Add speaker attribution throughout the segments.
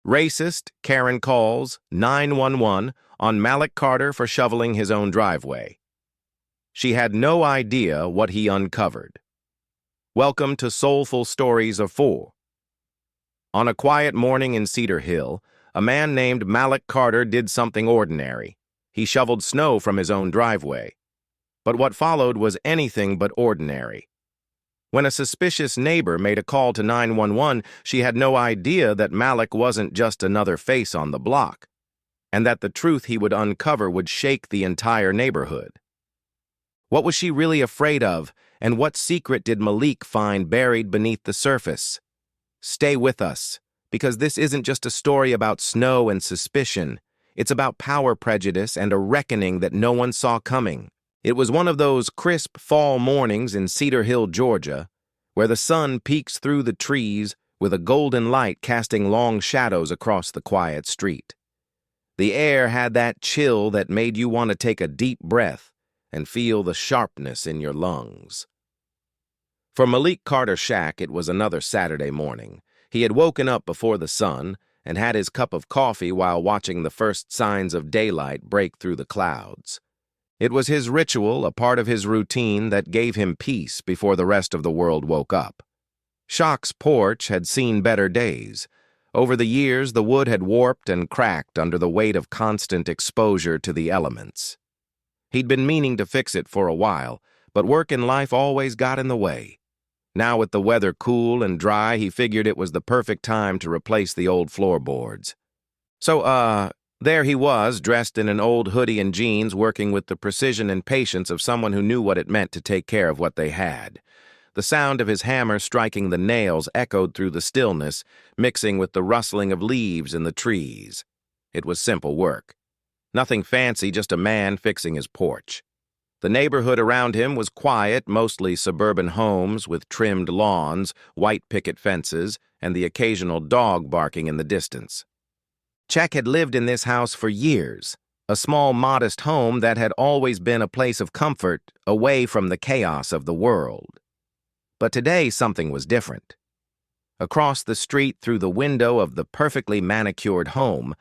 Speaker 1: Racist, Karen calls 911 on Malik Carter for shoveling his own driveway. She had no idea what he uncovered. Welcome to Soulful Stories of Four. On a quiet morning in Cedar Hill, a man named Malik Carter did something ordinary. He shoveled snow from his own driveway. But what followed was anything but ordinary. When a suspicious neighbor made a call to 911, she had no idea that Malik wasn't just another face on the block, and that the truth he would uncover would shake the entire neighborhood. What was she really afraid of, and what secret did Malik find buried beneath the surface? Stay with us, because this isn't just a story about snow and suspicion. It's about power prejudice and a reckoning that no one saw coming. It was one of those crisp fall mornings in Cedar Hill, Georgia, where the sun peeks through the trees with a golden light casting long shadows across the quiet street. The air had that chill that made you want to take a deep breath and feel the sharpness in your lungs. For Malik Carter Shack, it was another Saturday morning. He had woken up before the sun and had his cup of coffee while watching the first signs of daylight break through the clouds. It was his ritual, a part of his routine that gave him peace before the rest of the world woke up. Shack's porch had seen better days. Over the years, the wood had warped and cracked under the weight of constant exposure to the elements. He'd been meaning to fix it for a while, but work and life always got in the way. Now with the weather cool and dry, he figured it was the perfect time to replace the old floorboards. So, there he was, dressed in an old hoodie and jeans, working with the precision and patience of someone who knew what it meant to take care of what they had. The sound of his hammer striking the nails echoed through the stillness, mixing with the rustling of leaves in the trees. It was simple work. Nothing fancy, just a man fixing his porch. The neighborhood around him was quiet, mostly suburban homes with trimmed lawns, white picket fences, and the occasional dog barking in the distance. Chuck had lived in this house for years, a small, modest home that had always been a place of comfort, away from the chaos of the world. But today something was different. Across the street through the window of the perfectly manicured home,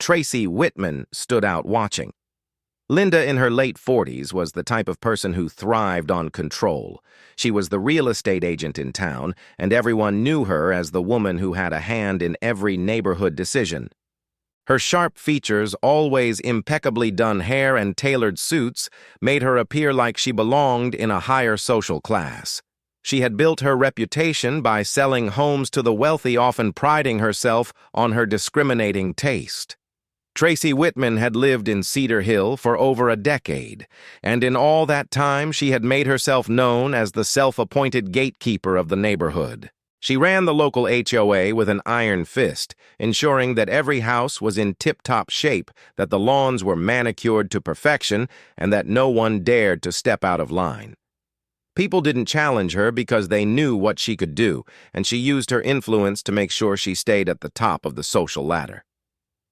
Speaker 1: Tracy Whitman stood out watching. Linda, in her late 40s, was the type of person who thrived on control. She was the real estate agent in town, and everyone knew her as the woman who had a hand in every neighborhood decision. Her sharp features, always impeccably done hair and tailored suits, made her appear like she belonged in a higher social class. She had built her reputation by selling homes to the wealthy, often priding herself on her discriminating taste. Tracy Whitman had lived in Cedar Hill for over a decade, and in all that time she had made herself known as the self-appointed gatekeeper of the neighborhood. She ran the local HOA with an iron fist, ensuring that every house was in tip-top shape, that the lawns were manicured to perfection, and that no one dared to step out of line. People didn't challenge her because they knew what she could do, and she used her influence to make sure she stayed at the top of the social ladder.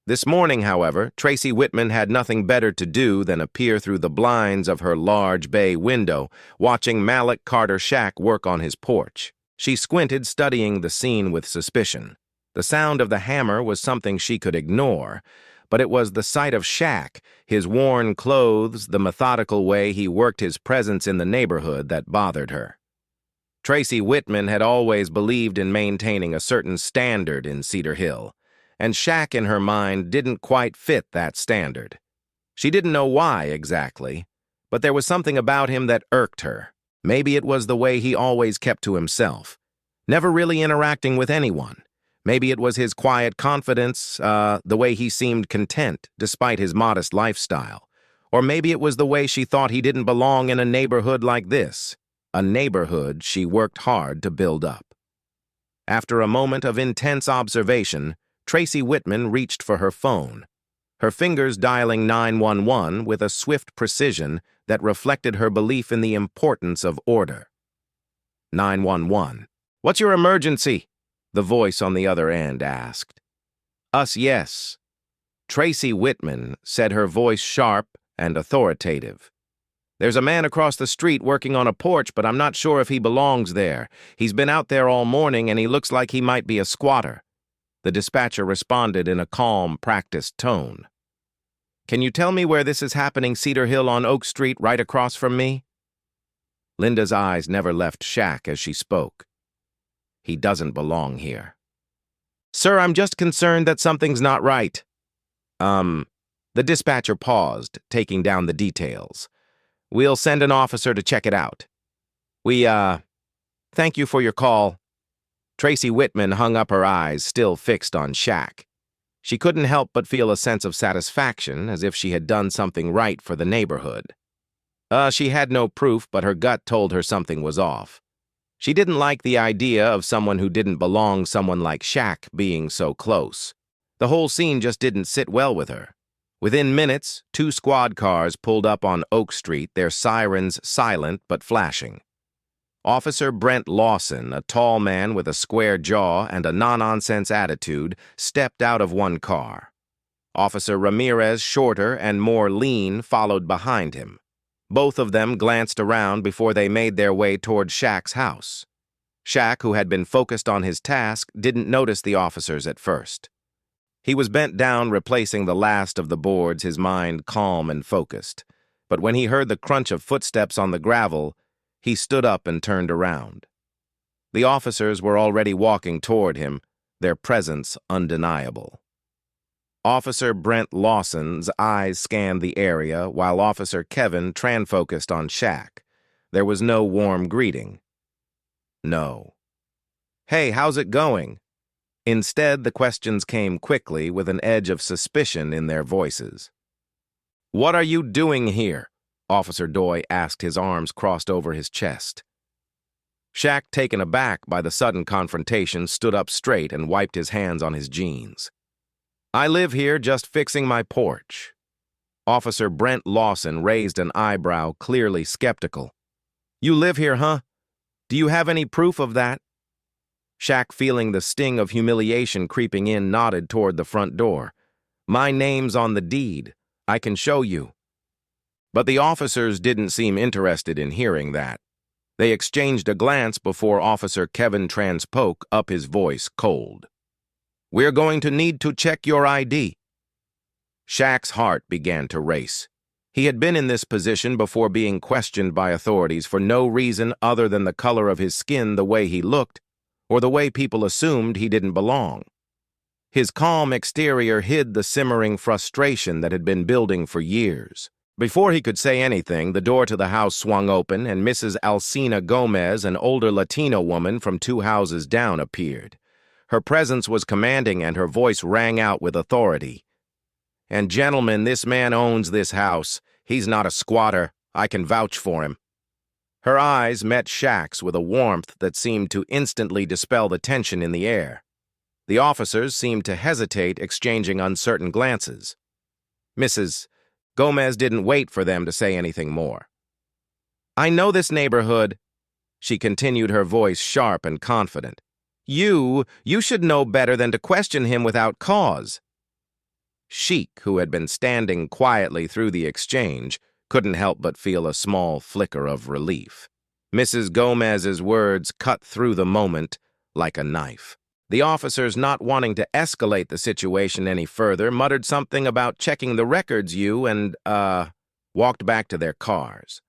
Speaker 1: This morning, however, Tracy Whitman had nothing better to do than appear through the blinds of her large bay window, watching Malik Carter Shack work on his porch. She squinted, studying the scene with suspicion. The sound of the hammer was something she could ignore, but it was the sight of Shack, his worn clothes, the methodical way he worked his presence in the neighborhood that bothered her. Tracy Whitman had always believed in maintaining a certain standard in Cedar Hill, and Shack in her mind didn't quite fit that standard. She didn't know why exactly, but there was something about him that irked her. Maybe it was the way he always kept to himself, never really interacting with anyone. Maybe it was his quiet confidence, the way he seemed content despite his modest lifestyle. Or maybe it was the way she thought he didn't belong in a neighborhood like this, a neighborhood she worked hard to build up. After a moment of intense observation, Tracy Whitman reached for her phone, her fingers dialing 911 with a swift precision that reflected her belief in the importance of order. 911. "What's your emergency?" the voice on the other end asked. "Us, yes." Tracy Whitman said, her voice sharp and authoritative. "There's a man across the street working on a porch, but I'm not sure if he belongs there. He's been out there all morning, and he looks like he might be a squatter." The dispatcher responded in a calm, practiced tone. "Can you tell me where this is happening, Cedar Hill on Oak Street, right across from me?" Linda's eyes never left Shaq as she spoke. "He doesn't belong here." "Sir, I'm just concerned that something's not right." The dispatcher paused, taking down the details. "We'll send an officer to check it out." Thank you for your call." Tracy Whitman hung up her eyes, still fixed on Shaq. She couldn't help but feel a sense of satisfaction, as if she had done something right for the neighborhood. She had no proof, but her gut told her something was off. She didn't like the idea of someone who didn't belong, someone like Shaq, being so close. The whole scene just didn't sit well with her. Within minutes, 2 squad cars pulled up on Oak Street, their sirens silent but flashing. Officer Brent Lawson, a tall man with a square jaw and a no-nonsense attitude, stepped out of one car. Officer Ramirez, shorter and more lean, followed behind him. Both of them glanced around before they made their way toward Shaq's house. Shaq, who had been focused on his task, didn't notice the officers at first. He was bent down replacing the last of the boards, his mind calm and focused. But when he heard the crunch of footsteps on the gravel, he stood up and turned around. The officers were already walking toward him, their presence undeniable. Officer Brent Lawson's eyes scanned the area, while Officer Kevin tran-focused on Shaq. There was no warm greeting. No. "Hey, how's it going?" Instead, the questions came quickly, with an edge of suspicion in their voices. "What are you doing here?" Officer Doy asked, his arms crossed over his chest. Shaq, taken aback by the sudden confrontation, stood up straight and wiped his hands on his jeans. "I live here, just fixing my porch." Officer Brent Lawson raised an eyebrow, clearly skeptical. "You live here, huh? Do you have any proof of that?" Shaq, feeling the sting of humiliation creeping in, nodded toward the front door. "My name's on the deed. I can show you." But the officers didn't seem interested in hearing that. They exchanged a glance before Officer Kevin spoke up, his voice cold. "We're going to need to check your ID." Shaq's heart began to race. He had been in this position before being questioned by authorities for no reason other than the color of his skin, the way he looked, or the way people assumed he didn't belong. His calm exterior hid the simmering frustration that had been building for years. Before he could say anything, the door to the house swung open, and Mrs. Alcina Gomez, an older Latino woman from 2 houses down, appeared. Her presence was commanding, and her voice rang out with authority. "And gentlemen, this man owns this house. He's not a squatter. I can vouch for him." Her eyes met Shaq's with a warmth that seemed to instantly dispel the tension in the air. The officers seemed to hesitate, exchanging uncertain glances. Mrs. Gomez didn't wait for them to say anything more. "I know this neighborhood," she continued, her voice sharp and confident. You should know better than to question him without cause." Sheik, who had been standing quietly through the exchange, couldn't help but feel a small flicker of relief. Mrs. Gomez's words cut through the moment like a knife. The officers, not wanting to escalate the situation any further, muttered something about checking the records and walked back to their cars.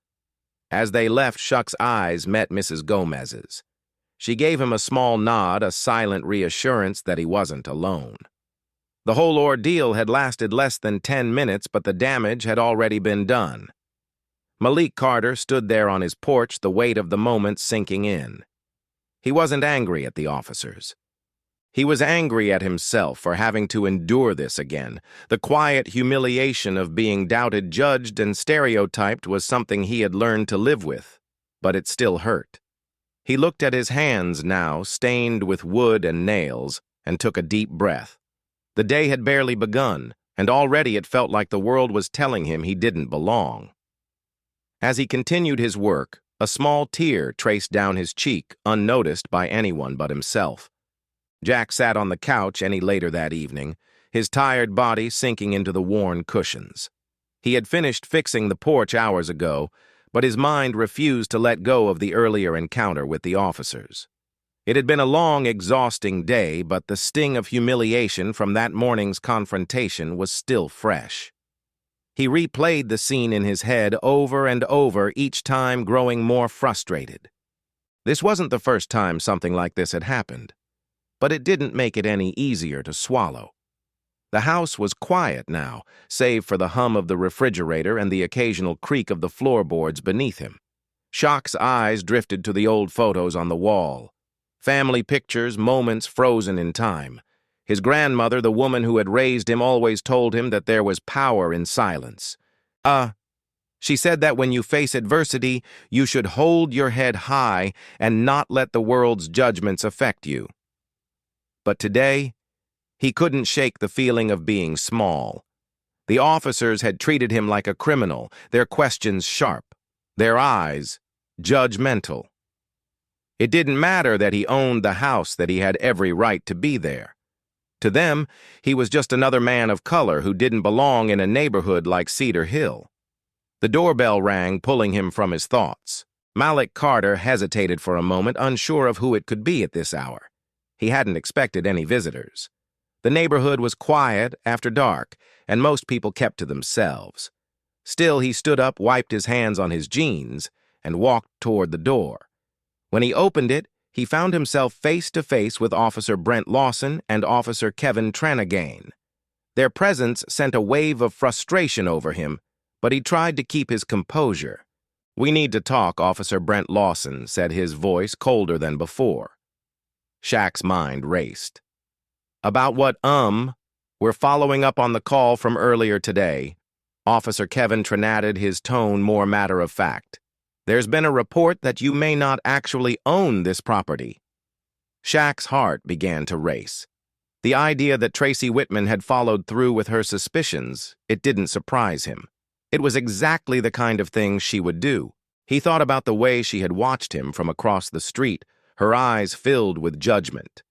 Speaker 1: As they left, Shuck's eyes met Mrs. Gomez's. She gave him a small nod, a silent reassurance that he wasn't alone. The whole ordeal had lasted less than 10 minutes, but the damage had already been done. Malik Carter stood there on his porch, the weight of the moment sinking in. He wasn't angry at the officers. He was angry at himself for having to endure this again. The quiet humiliation of being doubted, judged, and stereotyped was something he had learned to live with, but it still hurt. He looked at his hands now, stained with wood and nails, and took a deep breath. The day had barely begun, and already it felt like the world was telling him he didn't belong. As he continued his work, a small tear traced down his cheek, unnoticed by anyone but himself. Jack sat on the couch any later that evening, his tired body sinking into the worn cushions. He had finished fixing the porch hours ago, but his mind refused to let go of the earlier encounter with the officers. It had been a long, exhausting day, but the sting of humiliation from that morning's confrontation was still fresh. He replayed the scene in his head over and over, each time growing more frustrated. This wasn't the first time something like this had happened, but it didn't make it any easier to swallow. The house was quiet now, save for the hum of the refrigerator and the occasional creak of the floorboards beneath him. Shock's eyes drifted to the old photos on the wall. Family pictures, moments frozen in time. His grandmother, the woman who had raised him, always told him that there was power in silence. She said that when you face adversity, you should hold your head high and not let the world's judgments affect you. But today, he couldn't shake the feeling of being small. The officers had treated him like a criminal, their questions sharp, their eyes judgmental. It didn't matter that he owned the house, that he had every right to be there. To them, he was just another man of color who didn't belong in a neighborhood like Cedar Hill. The doorbell rang, pulling him from his thoughts. Malik Carter hesitated for a moment, unsure of who it could be at this hour. He hadn't expected any visitors. The neighborhood was quiet after dark, and most people kept to themselves. Still, he stood up, wiped his hands on his jeans, and walked toward the door. When he opened it, he found himself face to face with Officer Brent Lawson and Officer Kevin Tranagane. Their presence sent a wave of frustration over him, but he tried to keep his composure. "We need to talk," Officer Brent Lawson said, his voice colder than before. Shaq's mind raced. "About what, We're following up on the call from earlier today." Officer Kevin Tranagane, his tone more matter-of-fact. "There's been a report that you may not actually own this property." Shaq's heart began to race. The idea that Tracy Whitman had followed through with her suspicions, it didn't surprise him. It was exactly the kind of thing she would do. He thought about the way she had watched him from across the street, her eyes filled with judgment.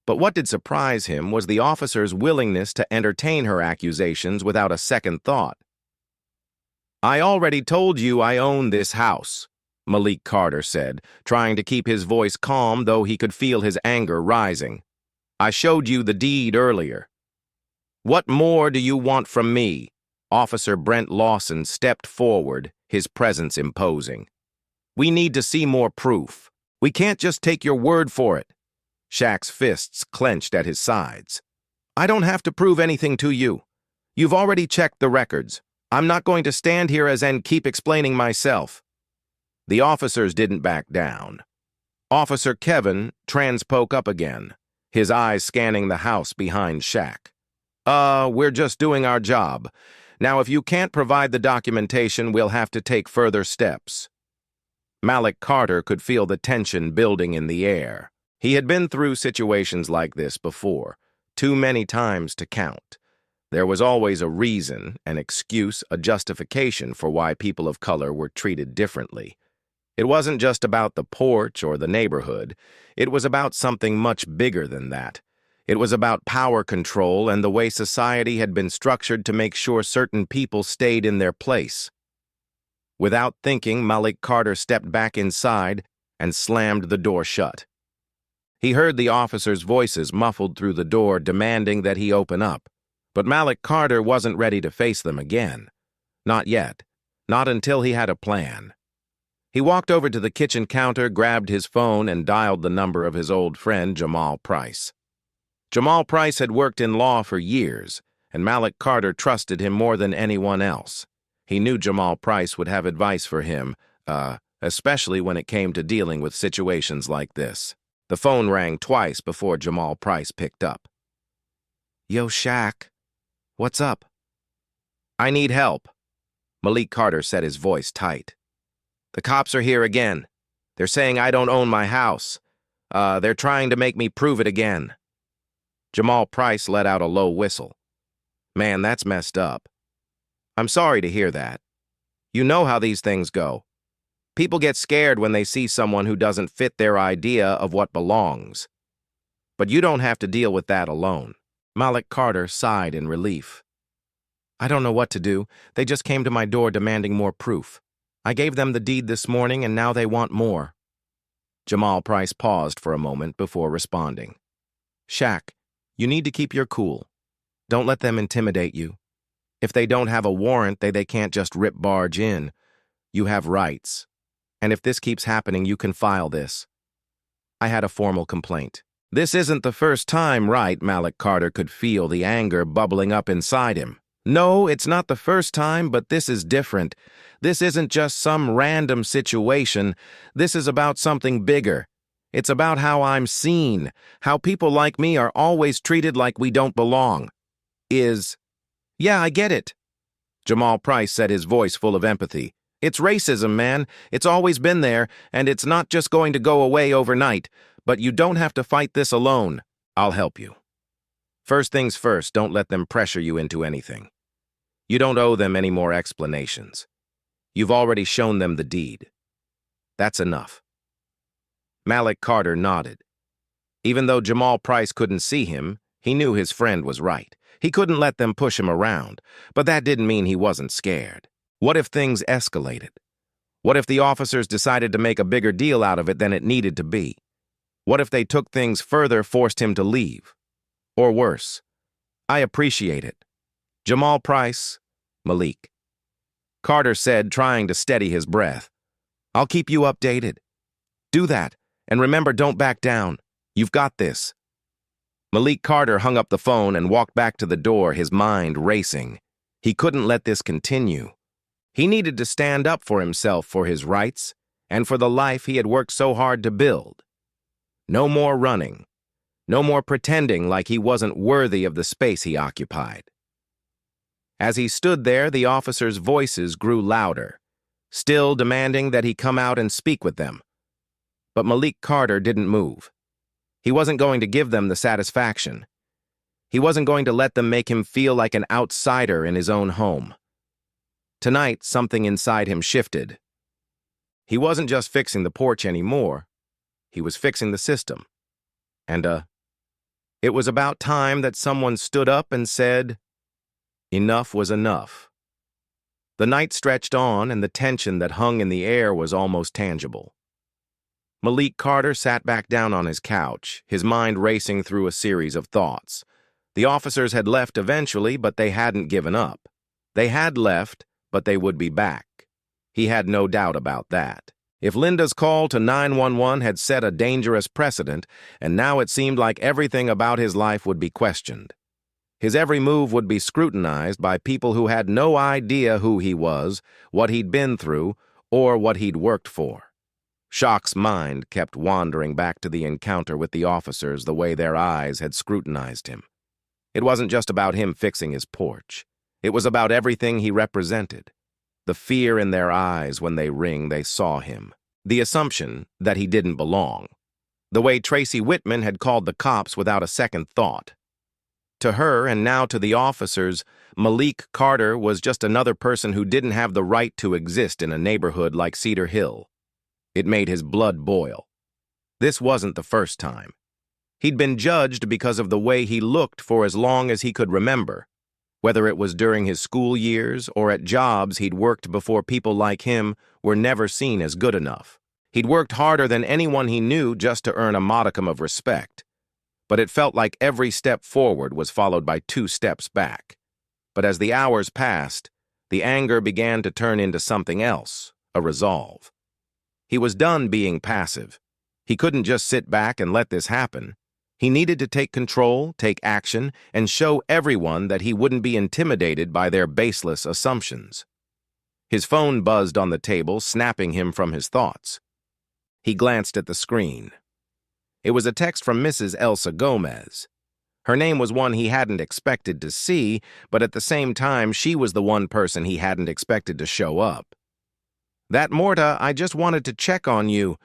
Speaker 1: But what did surprise him was the officer's willingness to entertain her accusations without a second thought. "I already told you I own this house," Malik Carter said, trying to keep his voice calm, though he could feel his anger rising. "I showed you the deed earlier." "What more do you want from me?" Officer Brent Lawson stepped forward, his presence imposing. "We need to see more proof. We can't just take your word for it." Shaq's fists clenched at his sides. "I don't have to prove anything to you. You've already checked the records. I'm not going to stand here and keep explaining myself." The officers didn't back down. Officer Kevin spoke up again, his eyes scanning the house behind Shaq. We're just doing our job. Now, if you can't provide the documentation, we'll have to take further steps." Malik Carter could feel the tension building in the air. He had been through situations like this before, too many times to count. There was always a reason, an excuse, a justification for why people of color were treated differently. It wasn't just about the porch or the neighborhood. It was about something much bigger than that. It was about power control and the way society had been structured to make sure certain people stayed in their place. Without thinking, Malik Carter stepped back inside and slammed the door shut. He heard the officers' voices muffled through the door, demanding that he open up. But Malik Carter wasn't ready to face them again. Not yet. Not until he had a plan. He walked over to the kitchen counter, grabbed his phone, and dialed the number of his old friend, Jamal Price. Jamal Price had worked in law for years, and Malik Carter trusted him more than anyone else. He knew Jamal Price would have advice for him, especially when it came to dealing with situations like this. The phone rang twice before Jamal Price picked up. "Yo, Shaq. What's up?" "I need help." Malik Carter set his voice tight. "The cops are here again. They're saying I don't own my house. They're trying to make me prove it again." Jamal Price let out a low whistle. "Man, that's messed up. I'm sorry to hear that. You know how these things go. People get scared when they see someone who doesn't fit their idea of what belongs. But you don't have to deal with that alone." Malik Carter sighed in relief. "I don't know what to do. They just came to my door demanding more proof. I gave them the deed this morning, and now they want more." Jamal Price paused for a moment before responding. Shaq, you need to keep your cool. Don't let them intimidate you. If they don't have a warrant, they can't just barge in. You have rights. And if this keeps happening, you can file this. I had a formal complaint. This isn't the first time, right? Malik Carter could feel the anger bubbling up inside him. No, it's not the first time, but this is different. This isn't just some random situation. This is about something bigger. It's about how I'm seen, how people like me are always treated like we don't belong. Yeah, I get it. Jamal Price said, his voice full of empathy. It's racism, man. It's always been there, and it's not just going to go away overnight. But you don't have to fight this alone. I'll help you. First things first, don't let them pressure you into anything. You don't owe them any more explanations. You've already shown them the deed. That's enough. Malik Carter nodded. Even though Jamal Price couldn't see him, he knew his friend was right. He couldn't let them push him around, but that didn't mean he wasn't scared. What if things escalated? What if the officers decided to make a bigger deal out of it than it needed to be? What if they took things further, forced him to leave? Or worse? I appreciate it. Jamal Price, Malik. Carter said, trying to steady his breath. I'll keep you updated. Do that, and remember, don't back down. You've got this. Malik Carter hung up the phone and walked back to the door, his mind racing. He couldn't let this continue. He needed to stand up for himself, for his rights, and for the life he had worked so hard to build. No more running. No more pretending like he wasn't worthy of the space he occupied. As he stood there, the officers' voices grew louder, still demanding that he come out and speak with them. But Malik Carter didn't move. He wasn't going to give them the satisfaction. He wasn't going to let them make him feel like an outsider in his own home. Tonight, something inside him shifted. He wasn't just fixing the porch anymore. He was fixing the system. And, it was about time that someone stood up and said, enough was enough. The night stretched on, and the tension that hung in the air was almost tangible. Malik Carter sat back down on his couch, his mind racing through a series of thoughts. The officers had left eventually, but they hadn't given up. They had left, but they would be back. He had no doubt about that. If Linda's call to 911 had set a dangerous precedent, and now it seemed like everything about his life would be questioned. His every move would be scrutinized by people who had no idea who he was, what he'd been through, or what he'd worked for. Shock's mind kept wandering back to the encounter with the officers, the way their eyes had scrutinized him. It wasn't just about him fixing his porch. It was about everything he represented. The fear in their eyes when they saw him. The assumption that he didn't belong. The way Tracy Whitman had called the cops without a second thought. To her, and now to the officers, Malik Carter was just another person who didn't have the right to exist in a neighborhood like Cedar Hill. It made his blood boil. This wasn't the first time. He'd been judged because of the way he looked for as long as he could remember. Whether it was during his school years or at jobs he'd worked before, people like him were never seen as good enough. He'd worked harder than anyone he knew just to earn a modicum of respect. But it felt like every step forward was followed by 2 steps back. But as the hours passed, the anger began to turn into something else, a resolve. He was done being passive. He couldn't just sit back and let this happen. He needed to take control, take action, and show everyone that he wouldn't be intimidated by their baseless assumptions. His phone buzzed on the table, snapping him from his thoughts. He glanced at the screen. It was a text from Mrs. Elsa Gomez. Her name was one he hadn't expected to see, but at the same time, she was the one person he hadn't expected to show up. That Morta, I just wanted to check on you.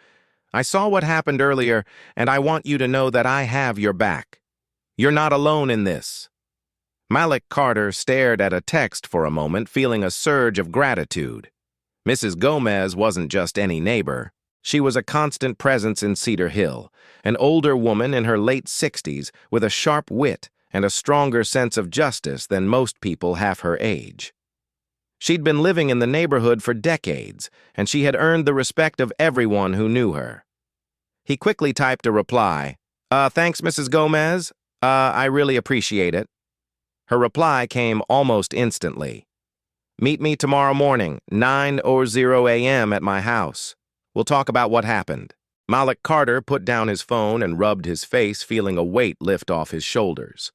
Speaker 1: I saw what happened earlier, and I want you to know that I have your back. You're not alone in this. Malik Carter stared at a text for a moment, feeling a surge of gratitude. Mrs. Gomez wasn't just any neighbor. She was a constant presence in Cedar Hill, an older woman in her late 60s with a sharp wit and a stronger sense of justice than most people half her age. She'd been living in the neighborhood for decades, and she had earned the respect of everyone who knew her. He quickly typed a reply. Thanks, Mrs. Gomez. I really appreciate it. Her reply came almost instantly. Meet me tomorrow morning, 9:00 a.m. at my house. We'll talk about what happened. Malik Carter put down his phone and rubbed his face, feeling a weight lift off his shoulders.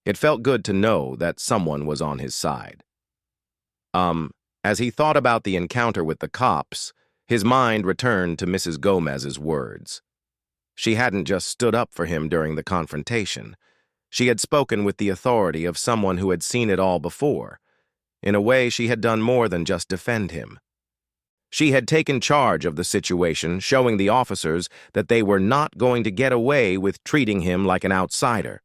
Speaker 1: It felt good to know that someone was on his side. As he thought about the encounter with the cops, his mind returned to Mrs. Gomez's words. She hadn't just stood up for him during the confrontation. She had spoken with the authority of someone who had seen it all before. In a way, she had done more than just defend him. She had taken charge of the situation, showing the officers that they were not going to get away with treating him like an outsider.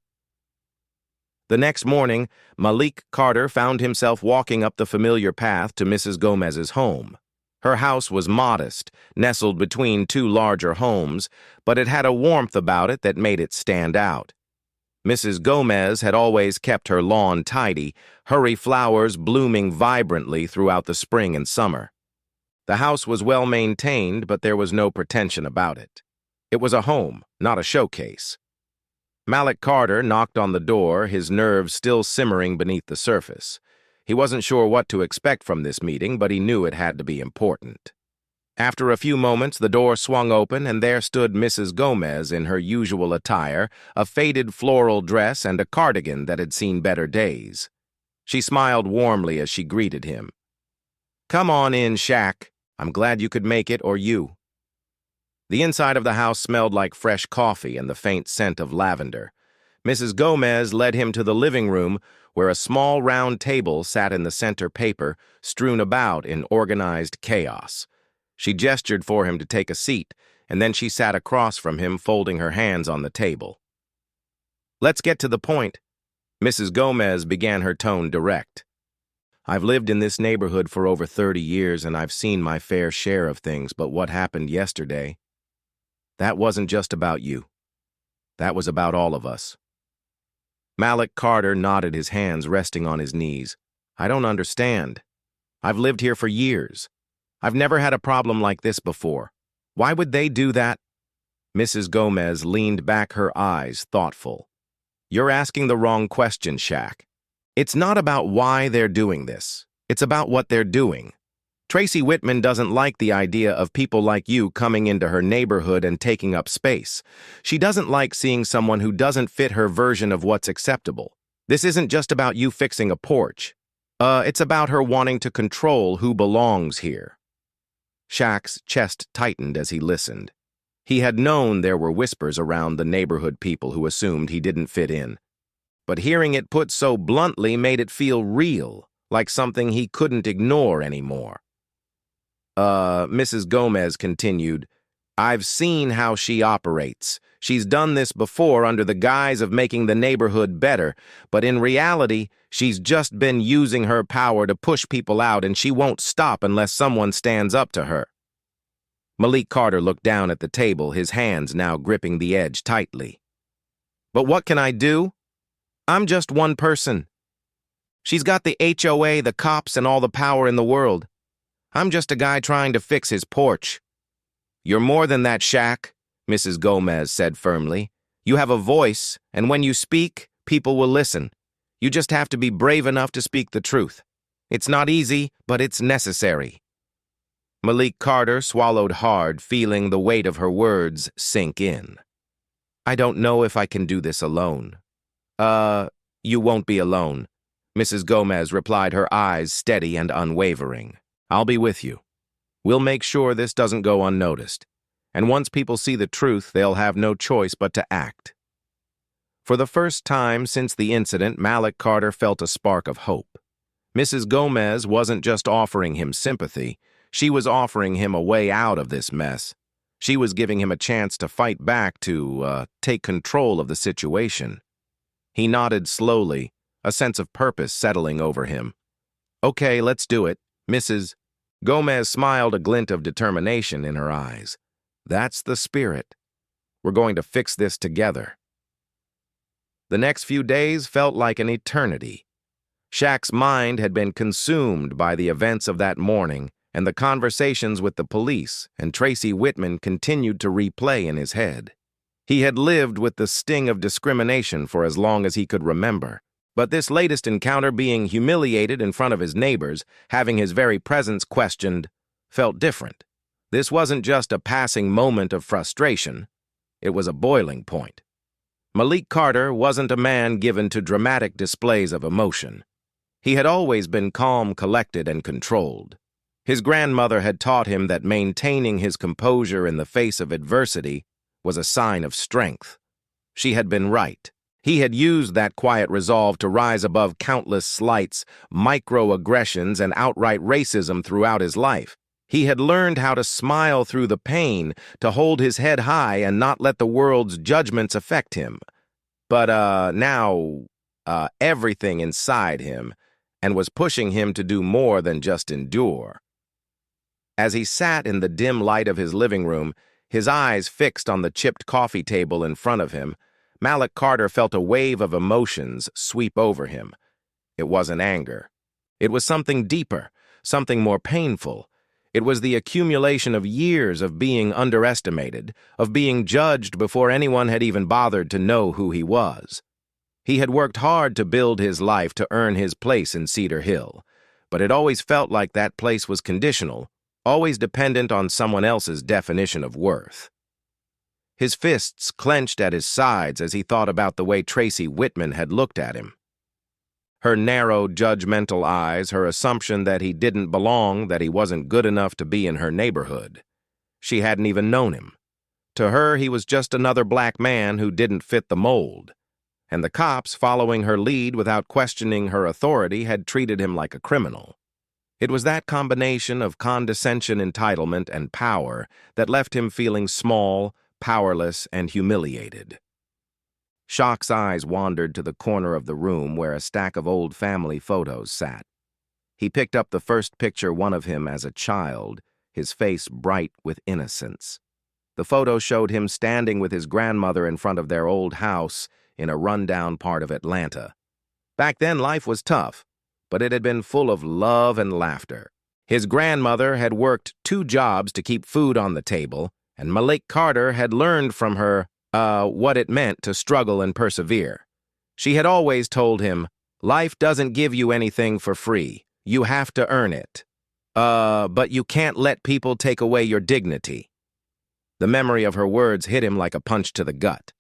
Speaker 1: The next morning, Malik Carter found himself walking up the familiar path to Mrs. Gomez's home. Her house was modest, nestled between two larger homes, but it had a warmth about it that made it stand out. Mrs. Gomez had always kept her lawn tidy, her flowers blooming vibrantly throughout the spring and summer. The house was well maintained, but there was no pretension about it. It was a home, not a showcase. Malik Carter knocked on the door, his nerves still simmering beneath the surface. He wasn't sure what to expect from this meeting, but he knew it had to be important. After a few moments, the door swung open, and there stood Mrs. Gomez in her usual attire, a faded floral dress and a cardigan that had seen better days. She smiled warmly as she greeted him. "Come on in, Shaq. I'm glad you could make it, or you." The inside of the house smelled like fresh coffee and the faint scent of lavender. Mrs. Gomez led him to the living room, where a small round table sat in the center, paper strewn about in organized chaos. She gestured for him to take a seat, and then she sat across from him, folding her hands on the table. "Let's get to the point." Mrs. Gomez began, her tone direct. "I've lived in this neighborhood for over 30 years, and I've seen my fair share of things, but what happened yesterday, that wasn't just about you. That was about all of us." Malik Carter nodded, his hands resting on his knees. "I don't understand. I've lived here for years. I've never had a problem like this before. Why would they do that?" Mrs. Gomez leaned back, her eyes thoughtful. "You're asking the wrong question, Shaq. It's not about why they're doing this. It's about what they're doing. Tracy Whitman doesn't like the idea of people like you coming into her neighborhood and taking up space. She doesn't like seeing someone who doesn't fit her version of what's acceptable. This isn't just about you fixing a porch. It's about her wanting to control who belongs here." Shaq's chest tightened as he listened. He had known there were whispers around the neighborhood people who assumed he didn't fit in. But hearing it put so bluntly made it feel real, like something he couldn't ignore anymore. Mrs. Gomez continued, "I've seen how she operates. She's done this before under the guise of making the neighborhood better, but in reality, she's just been using her power to push people out, and she won't stop unless someone stands up to her." Malik Carter looked down at the table, his hands now gripping the edge tightly. "But what can I do? I'm just one person. She's got the HOA, the cops, and all the power in the world. I'm just a guy trying to fix his porch." "You're more than that, Shaq," Mrs. Gomez said firmly. "You have a voice, and when you speak, people will listen. You just have to be brave enough to speak the truth. It's not easy, but it's necessary." Malik Carter swallowed hard, feeling the weight of her words sink in. "I don't know if I can do this alone." You won't be alone," Mrs. Gomez replied, her eyes steady and unwavering. "I'll be with you. We'll make sure this doesn't go unnoticed. And once people see the truth, they'll have no choice but to act." For the first time since the incident, Malik Carter felt a spark of hope. Mrs. Gomez wasn't just offering him sympathy, she was offering him a way out of this mess. She was giving him a chance to fight back, to take control of the situation. He nodded slowly, a sense of purpose settling over him. "Okay, let's do it, Mrs." Gomez smiled, a glint of determination in her eyes. "That's the spirit. We're going to fix this together." The next few days felt like an eternity. Shaq's mind had been consumed by the events of that morning, and the conversations with the police and Tracy Whitman continued to replay in his head. He had lived with the sting of discrimination for as long as he could remember, but this latest encounter, being humiliated in front of his neighbors, having his very presence questioned, felt different. This wasn't just a passing moment of frustration. It was a boiling point. Malik Carter wasn't a man given to dramatic displays of emotion. He had always been calm, collected, and controlled. His grandmother had taught him that maintaining his composure in the face of adversity was a sign of strength. She had been right. He had used that quiet resolve to rise above countless slights, microaggressions, and outright racism throughout his life. He had learned how to smile through the pain, to hold his head high and not let the world's judgments affect him. But now everything inside him and was pushing him to do more than just endure. As he sat in the dim light of his living room, his eyes fixed on the chipped coffee table in front of him, Malik Carter felt a wave of emotions sweep over him. It wasn't anger. It was something deeper, something more painful. It was the accumulation of years of being underestimated, of being judged before anyone had even bothered to know who he was. He had worked hard to build his life to earn his place in Cedar Hill, but it always felt like that place was conditional, always dependent on someone else's definition of worth. His fists clenched at his sides as he thought about the way Tracy Whitman had looked at him. Her narrow, judgmental eyes, her assumption that he didn't belong, that he wasn't good enough to be in her neighborhood. She hadn't even known him. To her, he was just another black man who didn't fit the mold. And the cops, following her lead without questioning her authority, had treated him like a criminal. It was that combination of condescension, entitlement, and power that left him feeling small, powerless, and humiliated. Shock's eyes wandered to the corner of the room where a stack of old family photos sat. He picked up the first picture, one of him as a child, his face bright with innocence. The photo showed him standing with his grandmother in front of their old house in a rundown part of Atlanta. Back then, life was tough, but it had been full of love and laughter. His grandmother had worked 2 jobs to keep food on the table, and Malik Carter had learned from her what it meant to struggle and persevere. She had always told him, "Life doesn't give you anything for free. You have to earn it. But you can't let people take away your dignity." The memory of her words hit him like a punch to the gut.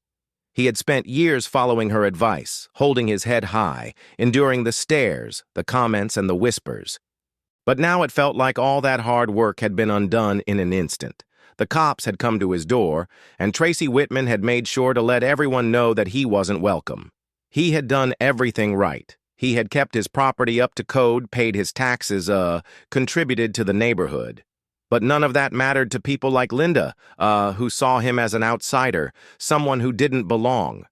Speaker 1: He had spent years following her advice, holding his head high, enduring the stares, the comments, and the whispers. But now it felt like all that hard work had been undone in an instant. The cops had come to his door, and Tracy Whitman had made sure to let everyone know that he wasn't welcome. He had done everything right. He had kept his property up to code, paid his taxes, contributed to the neighborhood. But none of that mattered to people like Linda, who saw him as an outsider, someone who didn't belong.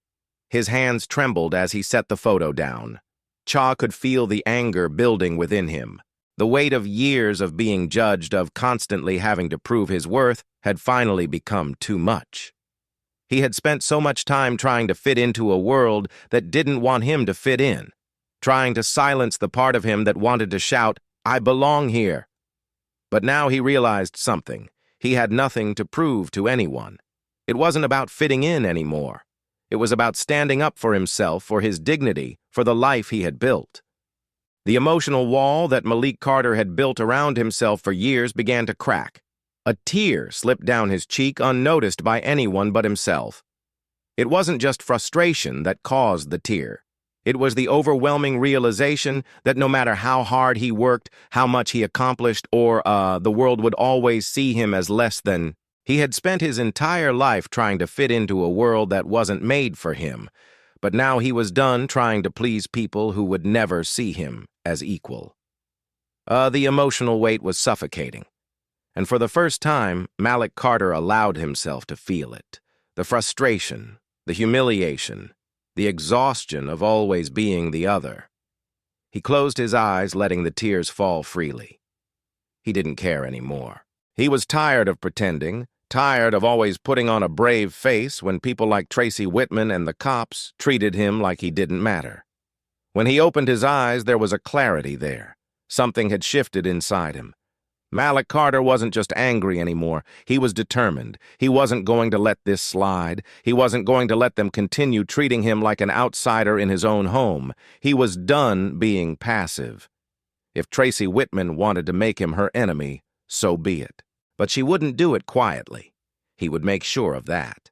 Speaker 1: His hands trembled as he set the photo down. Cha could feel the anger building within him. The weight of years of being judged, of constantly having to prove his worth, had finally become too much. He had spent so much time trying to fit into a world that didn't want him to fit in, trying to silence the part of him that wanted to shout, "I belong here." But now he realized something. He had nothing to prove to anyone. It wasn't about fitting in anymore. It was about standing up for himself, for his dignity, for the life he had built. The emotional wall that Malik Carter had built around himself for years began to crack. A tear slipped down his cheek unnoticed by anyone but himself. It wasn't just frustration that caused the tear. It was the overwhelming realization that no matter how hard he worked, how much he accomplished, or the world would always see him as less than. He had spent his entire life trying to fit into a world that wasn't made for him, but now he was done trying to please people who would never see him as equal. The emotional weight was suffocating, and for the first time, Malik Carter allowed himself to feel it. The frustration, the humiliation, the exhaustion of always being the other. He closed his eyes, letting the tears fall freely. He didn't care anymore. He was tired of pretending, tired of always putting on a brave face when people like Tracy Whitman and the cops treated him like he didn't matter. When he opened his eyes, there was a clarity there. Something had shifted inside him. Malik Carter wasn't just angry anymore. He was determined. He wasn't going to let this slide. He wasn't going to let them continue treating him like an outsider in his own home. He was done being passive. If Tracy Whitman wanted to make him her enemy, so be it. But she wouldn't do it quietly. He would make sure of that.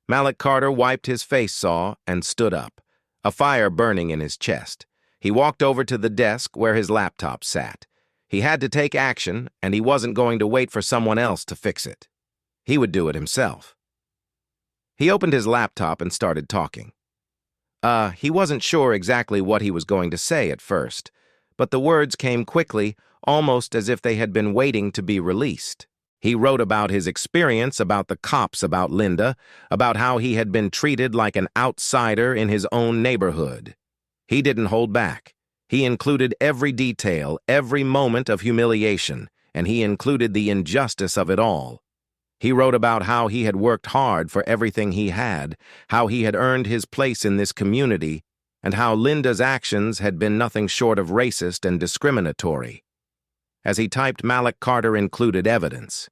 Speaker 1: Malik Carter wiped his face saw and stood up, a fire burning in his chest. He walked over to the desk where his laptop sat. He had to take action, and he wasn't going to wait for someone else to fix it. He would do it himself. He opened his laptop and started talking. He wasn't sure exactly what he was going to say at first, but the words came quickly, almost as if they had been waiting to be released. He wrote about his experience, about the cops, about Linda, about how he had been treated like an outsider in his own neighborhood. He didn't hold back. He included every detail, every moment of humiliation, and he included the injustice of it all. He wrote about how he had worked hard for everything he had, how he had earned his place in this community, and how Linda's actions had been nothing short of racist and discriminatory. As he typed, Malik Carter included evidence.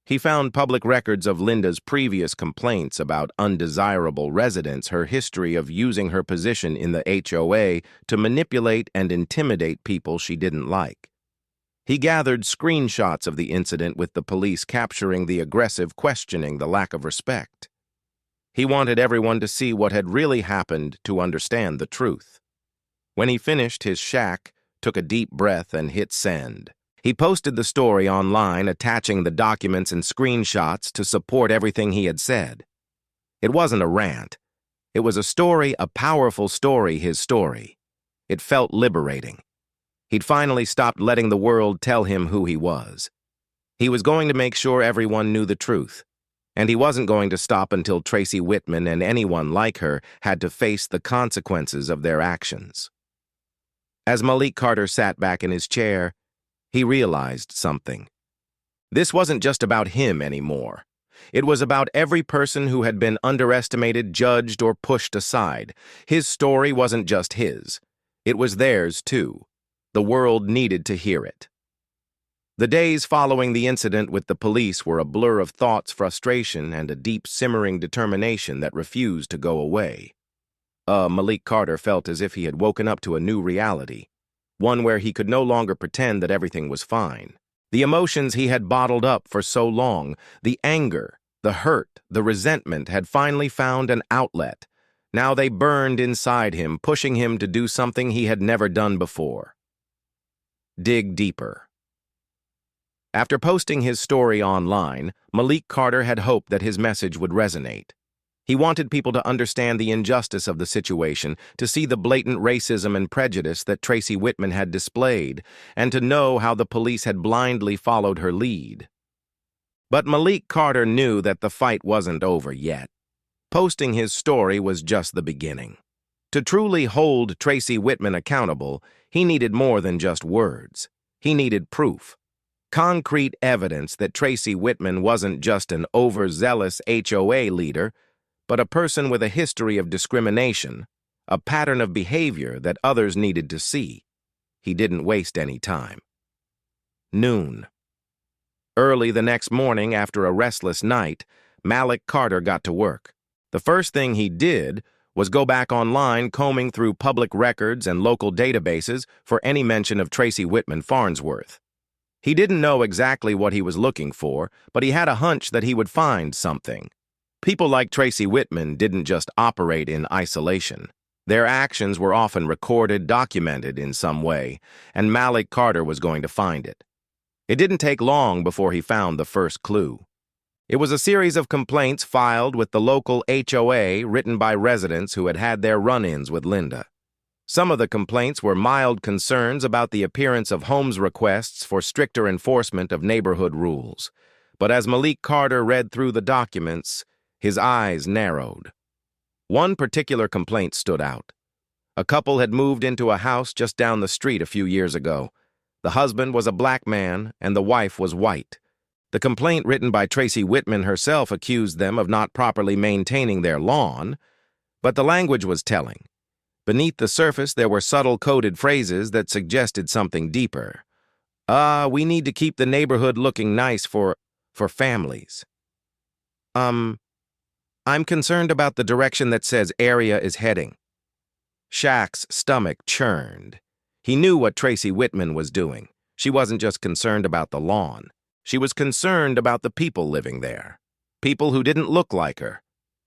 Speaker 1: He found public records of Linda's previous complaints about undesirable residents, her history of using her position in the HOA to manipulate and intimidate people she didn't like. He gathered screenshots of the incident with the police capturing the aggressive questioning, the lack of respect. He wanted everyone to see what had really happened to understand the truth. When he finished, his shack took a deep breath and hit send. He posted the story online, attaching the documents and screenshots to support everything he had said. It wasn't a rant. It was a story, a powerful story, his story. It felt liberating. He'd finally stopped letting the world tell him who he was. He was going to make sure everyone knew the truth, and he wasn't going to stop until Tracy Whitman and anyone like her had to face the consequences of their actions. As Malik Carter sat back in his chair, he realized something. This wasn't just about him anymore. It was about every person who had been underestimated, judged, or pushed aside. His story wasn't just his. It was theirs, too. The world needed to hear it. The days following the incident with the police were a blur of thoughts, frustration, and a deep simmering determination that refused to go away. Malik Carter felt as if he had woken up to a new reality, one where he could no longer pretend that everything was fine. The emotions he had bottled up for so long, the anger, the hurt, the resentment had finally found an outlet. Now they burned inside him, pushing him to do something he had never done before. Dig deeper. After posting his story online, Malik Carter had hoped that his message would resonate. He wanted people to understand the injustice of the situation, to see the blatant racism and prejudice that Tracy Whitman had displayed, and to know how the police had blindly followed her lead. But Malik Carter knew that the fight wasn't over yet. Posting his story was just the beginning. To truly hold Tracy Whitman accountable, he needed more than just words. He needed proof. Concrete evidence that Tracy Whitman wasn't just an overzealous HOA leader, but a person with a history of discrimination, a pattern of behavior that others needed to see. He didn't waste any time. Noon. Early the next morning, after a restless night, Malik Carter got to work. The first thing he did was go back online, combing through public records and local databases for any mention of Tracy Whitman Farnsworth. He didn't know exactly what he was looking for, but he had a hunch that he would find something. People like Tracy Whitman didn't just operate in isolation. Their actions were often recorded, documented in some way, and Malik Carter was going to find it. It didn't take long before he found the first clue. It was a series of complaints filed with the local HOA written by residents who had had their run-ins with Linda. Some of the complaints were mild concerns about the appearance of Holmes requests for stricter enforcement of neighborhood rules. But as Malik Carter read through the documents, his eyes narrowed. One particular complaint stood out. A couple had moved into a house just down the street a few years ago. The husband was a black man and the wife was white. The complaint written by Tracy Whitman herself accused them of not properly maintaining their lawn, but the language was telling. Beneath the surface, there were subtle coded phrases that suggested something deeper. We need to keep the neighborhood looking nice for families. I'm concerned about the direction that says area is heading. Shaq's stomach churned. He knew what Tracy Whitman was doing. She wasn't just concerned about the lawn. She was concerned about the people living there. People who didn't look like her.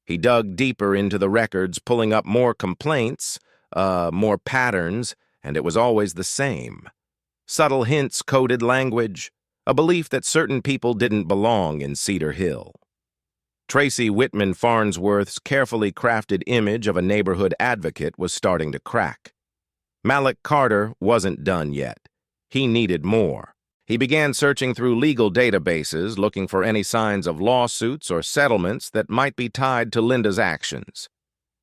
Speaker 1: He dug deeper into the records, pulling up more complaints, more patterns, and it was always the same. Subtle hints, coded language, a belief that certain people didn't belong in Cedar Hill. Tracy Whitman Farnsworth's carefully crafted image of a neighborhood advocate was starting to crack. Malik Carter wasn't done yet. He needed more. He began searching through legal databases, looking for any signs of lawsuits or settlements that might be tied to Linda's actions.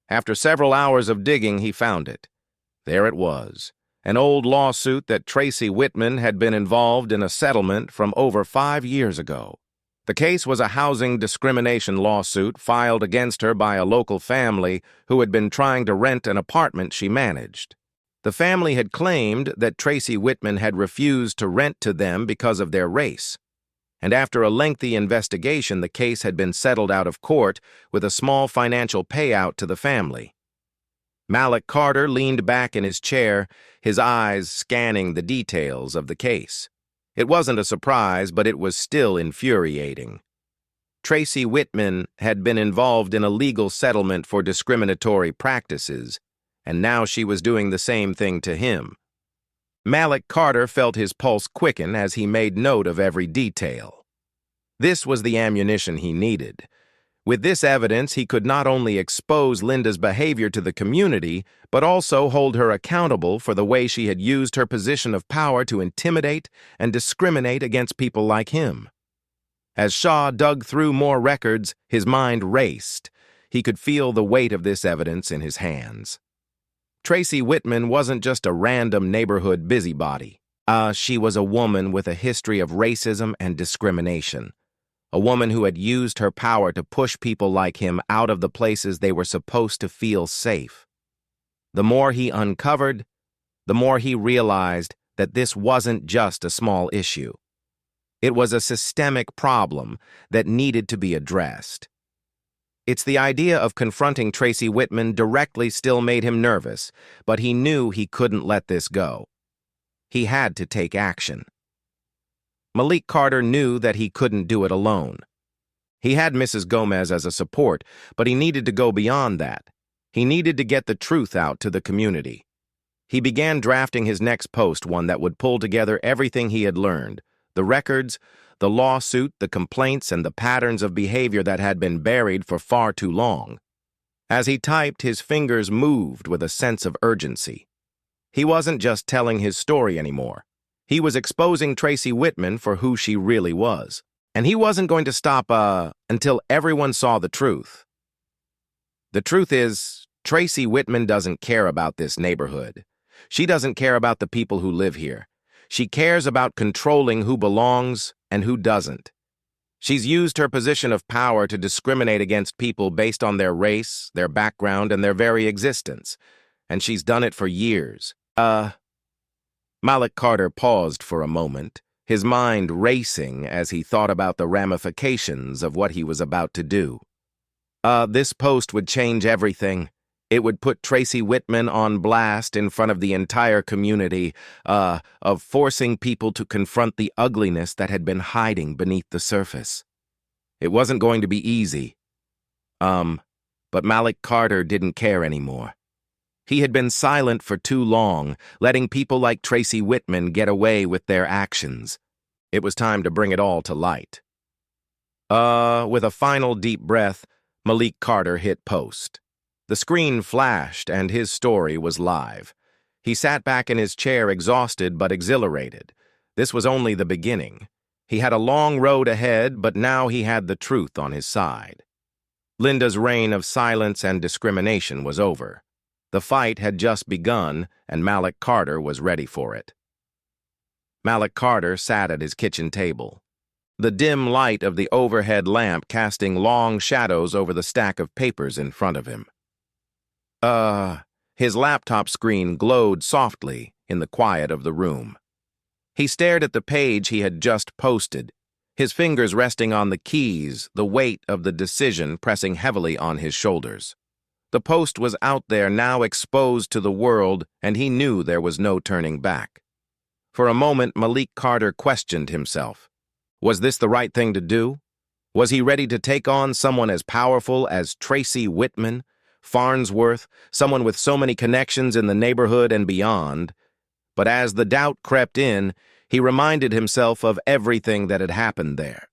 Speaker 1: After several hours of digging, he found it. There it was, an old lawsuit that Tracy Whitman had been involved in a settlement from over 5 years ago. The case was a housing discrimination lawsuit filed against her by a local family who had been trying to rent an apartment she managed. The family had claimed that Tracy Whitman had refused to rent to them because of their race. And after a lengthy investigation, the case had been settled out of court with a small financial payout to the family. Malik Carter leaned back in his chair, his eyes scanning the details of the case. It wasn't a surprise, but it was still infuriating. Tracy Whitman had been involved in a legal settlement for discriminatory practices, and now she was doing the same thing to him. Malik Carter felt his pulse quicken as he made note of every detail. This was the ammunition he needed. With this evidence, he could not only expose Linda's behavior to the community, but also hold her accountable for the way she had used her position of power to intimidate and discriminate against people like him. As Shaw dug through more records, his mind raced. He could feel the weight of this evidence in his hands. Tracy Whitman wasn't just a random neighborhood busybody. She was a woman with a history of racism and discrimination. A woman who had used her power to push people like him out of the places they were supposed to feel safe. The more he uncovered, the more he realized that this wasn't just a small issue. It was a systemic problem that needed to be addressed. It's the idea of confronting Tracy Whitman directly still made him nervous, but he knew he couldn't let this go. He had to take action. Malik Carter knew that he couldn't do it alone. He had Mrs. Gomez as a support, but he needed to go beyond that. He needed to get the truth out to the community. He began drafting his next post, one that would pull together everything he had learned, the records, the lawsuit, the complaints, and the patterns of behavior that had been buried for far too long. As he typed, his fingers moved with a sense of urgency. He wasn't just telling his story anymore. He was exposing Tracy Whitman for who she really was. And he wasn't going to stop until everyone saw the truth. The truth is, Tracy Whitman doesn't care about this neighborhood. She doesn't care about the people who live here. She cares about controlling who belongs and who doesn't. She's used her position of power to discriminate against people based on their race, their background, and their very existence. And she's done it for years. Malik Carter paused for a moment, his mind racing as he thought about the ramifications of what he was about to do. This post would change everything. It would put Tracy Whitman on blast in front of the entire community, of forcing people to confront the ugliness that had been hiding beneath the surface. It wasn't going to be easy. But Malik Carter didn't care anymore. He had been silent for too long, letting people like Tracy Whitman get away with their actions. It was time to bring it all to light. With a final deep breath, Malik Carter hit post. The screen flashed and his story was live. He sat back in his chair exhausted but exhilarated. This was only the beginning. He had a long road ahead, but now he had the truth on his side. Linda's reign of silence and discrimination was over. The fight had just begun, and Malik Carter was ready for it. Malik Carter sat at his kitchen table, the dim light of the overhead lamp casting long shadows over the stack of papers in front of him. His laptop screen glowed softly in the quiet of the room. He stared at the page he had just posted, his fingers resting on the keys, the weight of the decision pressing heavily on his shoulders. The post was out there now, exposed to the world, and he knew there was no turning back. For a moment, Malik Carter questioned himself. Was this the right thing to do? Was he ready to take on someone as powerful as Tracy Whitman, Farnsworth, someone with so many connections in the neighborhood and beyond? But as the doubt crept in, he reminded himself of everything that had happened there.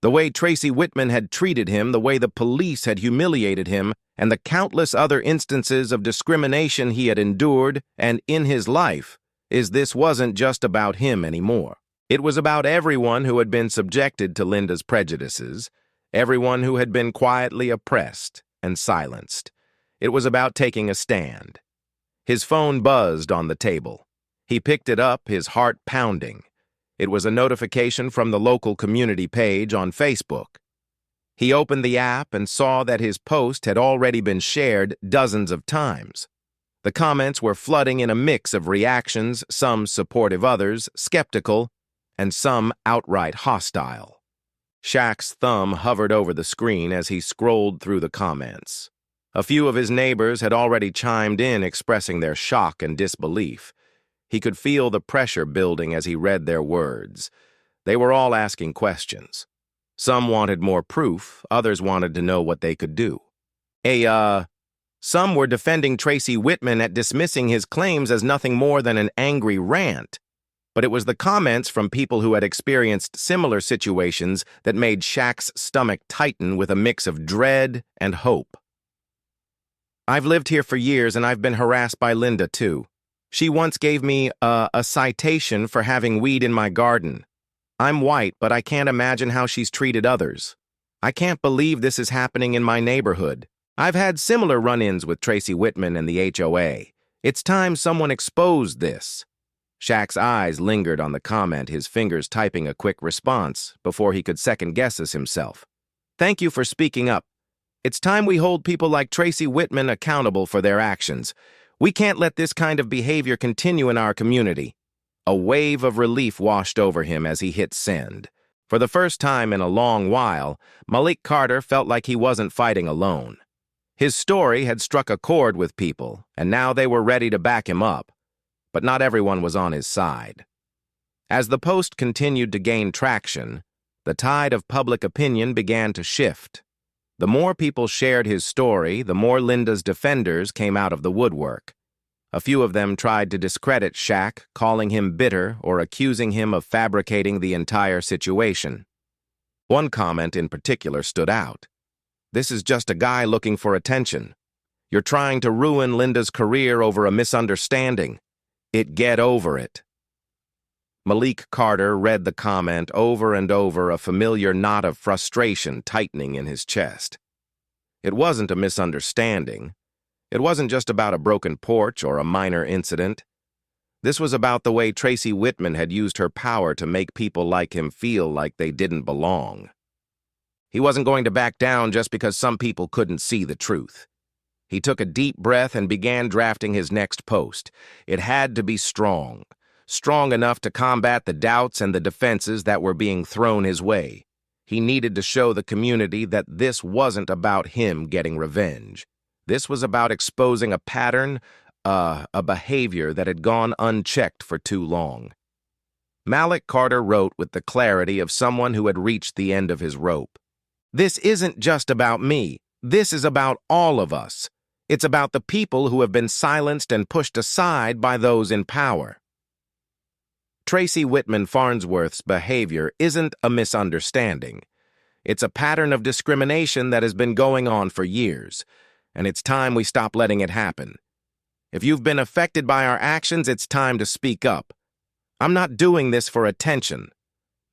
Speaker 1: The way Tracy Whitman had treated him, the way the police had humiliated him, and the countless other instances of discrimination he had endured and in his life, this wasn't just about him anymore. It was about everyone who had been subjected to Linda's prejudices, everyone who had been quietly oppressed and silenced. It was about taking a stand. His phone buzzed on the table. He picked it up, his heart pounding. It was a notification from the local community page on Facebook. He opened the app and saw that his post had already been shared dozens of times. The comments were flooding in a mix of reactions, some supportive, others skeptical, and some outright hostile. Shaq's thumb hovered over the screen as he scrolled through the comments. A few of his neighbors had already chimed in, expressing their shock and disbelief. He could feel the pressure building as he read their words. They were all asking questions. Some wanted more proof, others wanted to know what they could do. Some were defending Tracy Whitman at dismissing his claims as nothing more than an angry rant. But it was the comments from people who had experienced similar situations that made Shaq's stomach tighten with a mix of dread and hope. I've lived here for years and I've been harassed by Linda too. She once gave me a citation for having weed in my garden. I'm white, but I can't imagine how she's treated others. I can't believe this is happening in my neighborhood. I've had similar run-ins with Tracy Whitman and the HOA. It's time someone exposed this. Shaq's eyes lingered on the comment, his fingers typing a quick response before he could second-guess himself. Thank you for speaking up. It's time we hold people like Tracy Whitman accountable for their actions. We can't let this kind of behavior continue in our community. A wave of relief washed over him as he hit send. For the first time in a long while, Malik Carter felt like he wasn't fighting alone. His story had struck a chord with people, and now they were ready to back him up. But not everyone was on his side. As the post continued to gain traction, the tide of public opinion began to shift. The more people shared his story, the more Linda's defenders came out of the woodwork. A few of them tried to discredit Shaq, calling him bitter or accusing him of fabricating the entire situation. One comment in particular stood out. This is just a guy looking for attention. You're trying to ruin Linda's career over a misunderstanding. Get over it. Malik Carter read the comment over and over, a familiar knot of frustration tightening in his chest. It wasn't a misunderstanding. It wasn't just about a broken porch or a minor incident. This was about the way Tracy Whitman had used her power to make people like him feel like they didn't belong. He wasn't going to back down just because some people couldn't see the truth. He took a deep breath and began drafting his next post. It had to be strong enough to combat the doubts and the defenses that were being thrown his way. He needed to show the community that this wasn't about him getting revenge. This was about exposing a pattern, a behavior that had gone unchecked for too long. Malik Carter wrote with the clarity of someone who had reached the end of his rope. This isn't just about me. This is about all of us. It's about the people who have been silenced and pushed aside by those in power. Tracy Whitman Farnsworth's behavior isn't a misunderstanding. It's a pattern of discrimination that has been going on for years, and it's time we stop letting it happen. If you've been affected by our actions, it's time to speak up. I'm not doing this for attention.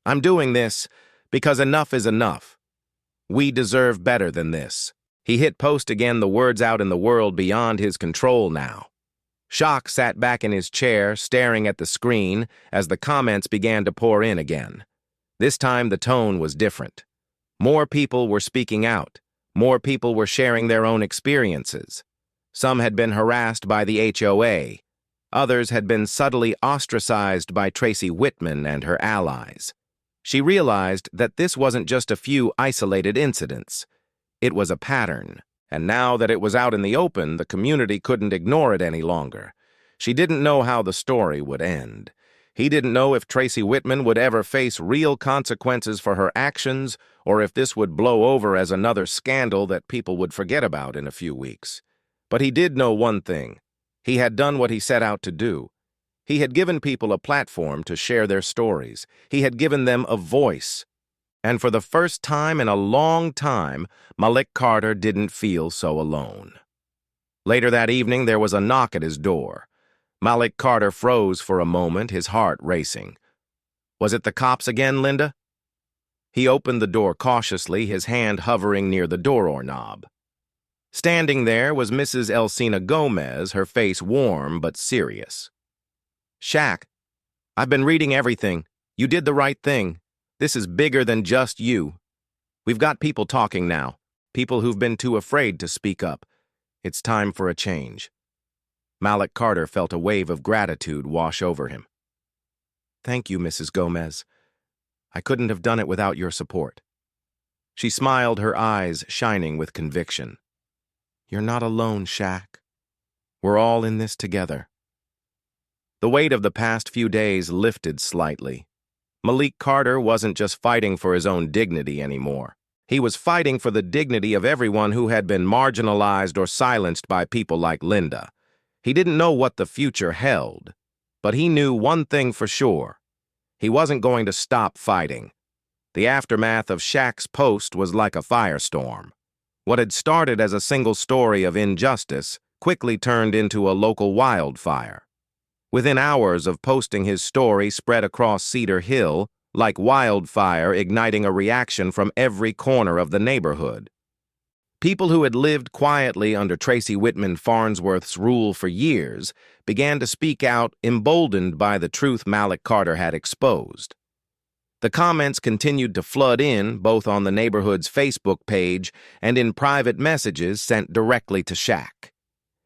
Speaker 1: I'm doing this because enough is enough. We deserve better than this. He hit post again, the words out in the world beyond his control now. Shock sat back in his chair, staring at the screen as the comments began to pour in again. This time the tone was different. More people were speaking out. More people were sharing their own experiences. Some had been harassed by the HOA. Others had been subtly ostracized by Tracy Whitman and her allies. She realized that this wasn't just a few isolated incidents. It was a pattern, and now that it was out in the open, the community couldn't ignore it any longer. She didn't know how the story would end. He didn't know if Tracy Whitman would ever face real consequences for her actions, or if this would blow over as another scandal that people would forget about in a few weeks. But he did know one thing. He had done what he set out to do. He had given people a platform to share their stories. He had given them a voice. And for the first time in a long time, Malik Carter didn't feel so alone. Later that evening, there was a knock at his door. Malik Carter froze for a moment, his heart racing. Was it the cops again, Linda? He opened the door cautiously, his hand hovering near the door knob. Standing there was Mrs. Elcina Gomez, her face warm but serious. Shaq, I've been reading everything. You did the right thing. This is bigger than just you. We've got people talking now, people who've been too afraid to speak up. It's time for a change. Malik Carter felt a wave of gratitude wash over him. Thank you, Mrs. Gomez. I couldn't have done it without your support. She smiled, her eyes shining with conviction. You're not alone, Shaq. We're all in this together. The weight of the past few days lifted slightly. Malik Carter wasn't just fighting for his own dignity anymore. He was fighting for the dignity of everyone who had been marginalized or silenced by people like Linda. He didn't know what the future held, but he knew one thing for sure. He wasn't going to stop fighting. The aftermath of Shaq's post was like a firestorm. What had started as a single story of injustice quickly turned into a local wildfire. Within hours of posting, his story spread across Cedar Hill like wildfire, igniting a reaction from every corner of the neighborhood. People who had lived quietly under Tracy Whitman Farnsworth's rule for years began to speak out, emboldened by the truth Malik Carter had exposed. The comments continued to flood in, both on the neighborhood's Facebook page and in private messages sent directly to Shaq.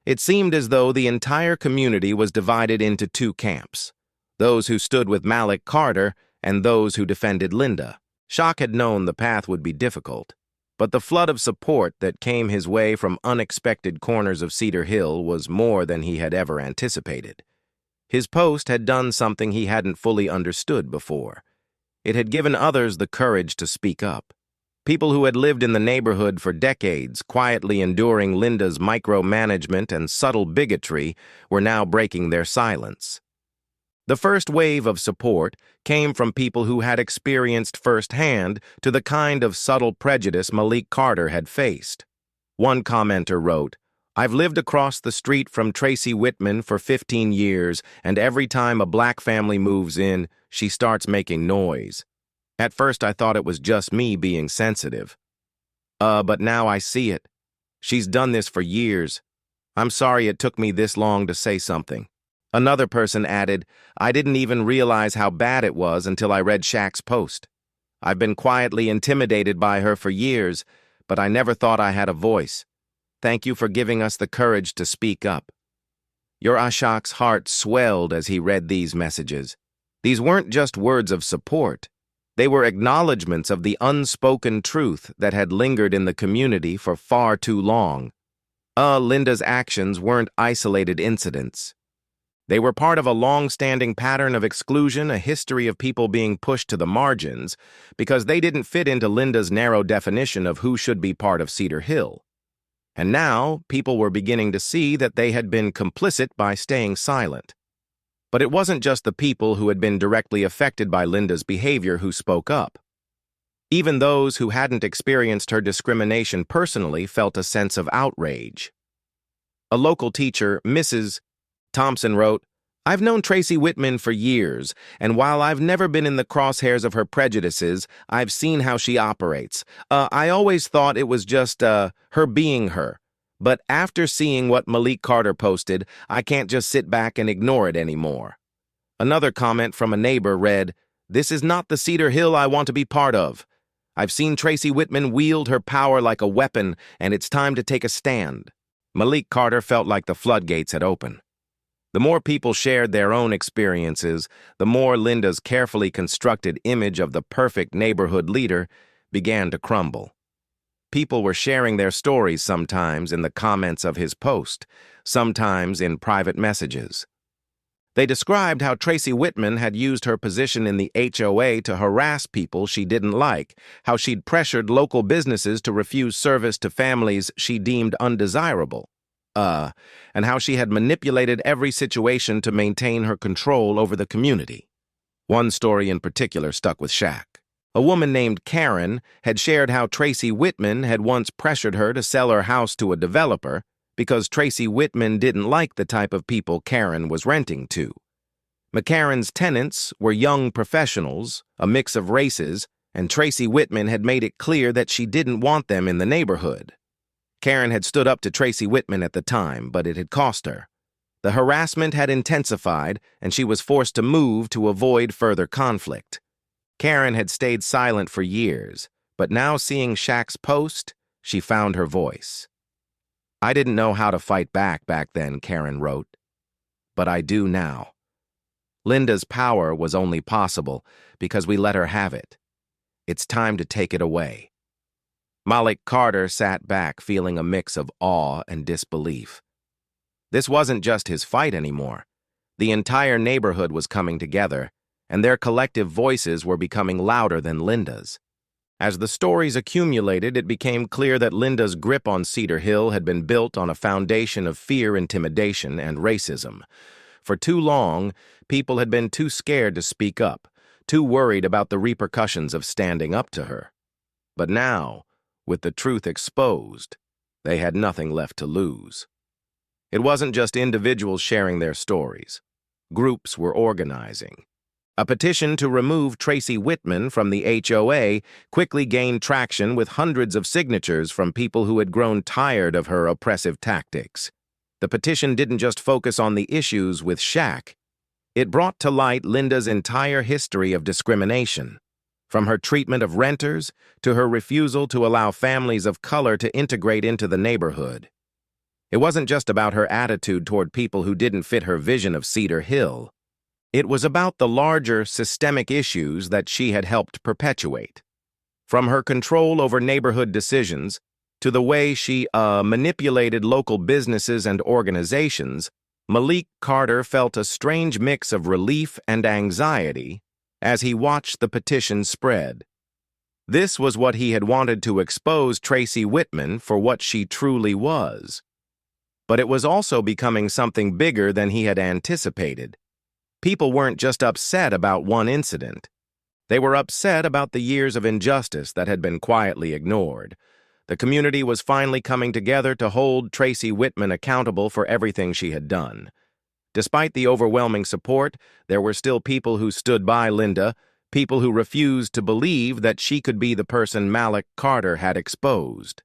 Speaker 1: It seemed as though the entire community was divided into two camps, those who stood with Malik Carter and those who defended Linda. Shaq had known the path would be difficult, but the flood of support that came his way from unexpected corners of Cedar Hill was more than he had ever anticipated. His post had done something he hadn't fully understood before. It had given others the courage to speak up. People who had lived in the neighborhood for decades, quietly enduring Linda's micromanagement and subtle bigotry, were now breaking their silence. The first wave of support came from people who had experienced firsthand to the kind of subtle prejudice Malik Carter had faced. One commenter wrote, "I've lived across the street from Tracy Whitman for 15 years, and every time a black family moves in, she starts making noise. At first I thought it was just me being sensitive. But now I see it. She's done this for years. I'm sorry it took me this long to say something." Another person added, "I didn't even realize how bad it was until I read Shaq's post. I've been quietly intimidated by her for years, but I never thought I had a voice. Thank you for giving us the courage to speak up." Shaq's heart swelled as he read these messages. These weren't just words of support. They were acknowledgments of the unspoken truth that had lingered in the community for far too long. Linda's actions weren't isolated incidents. They were part of a long-standing pattern of exclusion, a history of people being pushed to the margins because they didn't fit into Linda's narrow definition of who should be part of Cedar Hill. And now, people were beginning to see that they had been complicit by staying silent. But it wasn't just the people who had been directly affected by Linda's behavior who spoke up. Even those who hadn't experienced her discrimination personally felt a sense of outrage. A local teacher, Mrs. Thompson, wrote, "I've known Tracy Whitman for years, and while I've never been in the crosshairs of her prejudices, I've seen how she operates. I always thought it was just her being her. But after seeing what Malik Carter posted, I can't just sit back and ignore it anymore." Another comment from a neighbor read, "This is not the Cedar Hill I want to be part of. I've seen Tracy Whitman wield her power like a weapon, and it's time to take a stand." Malik Carter felt like the floodgates had opened. The more people shared their own experiences, the more Linda's carefully constructed image of the perfect neighborhood leader began to crumble. People were sharing their stories sometimes in the comments of his post, sometimes in private messages. They described how Tracy Whitman had used her position in the HOA to harass people she didn't like, how she'd pressured local businesses to refuse service to families she deemed undesirable, and how she had manipulated every situation to maintain her control over the community. One story in particular stuck with Shaq. A woman named Karen had shared how Tracy Whitman had once pressured her to sell her house to a developer because Tracy Whitman didn't like the type of people Karen was renting to. McCarran's tenants were young professionals, a mix of races, and Tracy Whitman had made it clear that she didn't want them in the neighborhood. Karen had stood up to Tracy Whitman at the time, but it had cost her. The harassment had intensified, and she was forced to move to avoid further conflict. Karen had stayed silent for years, but now seeing Shaq's post, she found her voice. "I didn't know how to fight back then," Karen wrote. "But I do now. Linda's power was only possible because we let her have it. It's time to take it away." Malik Carter sat back feeling a mix of awe and disbelief. This wasn't just his fight anymore. The entire neighborhood was coming together, and their collective voices were becoming louder than Linda's. As the stories accumulated, it became clear that Linda's grip on Cedar Hill had been built on a foundation of fear, intimidation, and racism. For too long, people had been too scared to speak up, too worried about the repercussions of standing up to her. But now, with the truth exposed, they had nothing left to lose. It wasn't just individuals sharing their stories. Groups were organizing. A petition to remove Tracy Whitman from the HOA quickly gained traction with hundreds of signatures from people who had grown tired of her oppressive tactics. The petition didn't just focus on the issues with Shaq. It brought to light Linda's entire history of discrimination, from her treatment of renters to her refusal to allow families of color to integrate into the neighborhood. It wasn't just about her attitude toward people who didn't fit her vision of Cedar Hill. It was about the larger systemic issues that she had helped perpetuate. From her control over neighborhood decisions to the way she manipulated local businesses and organizations, Malik Carter felt a strange mix of relief and anxiety as he watched the petition spread. This was what he had wanted to expose Tracy Whitman for what she truly was. But it was also becoming something bigger than he had anticipated. People weren't just upset about one incident. They were upset about the years of injustice that had been quietly ignored. The community was finally coming together to hold Tracy Whitman accountable for everything she had done. Despite the overwhelming support, there were still people who stood by Linda, people who refused to believe that she could be the person Malik Carter had exposed.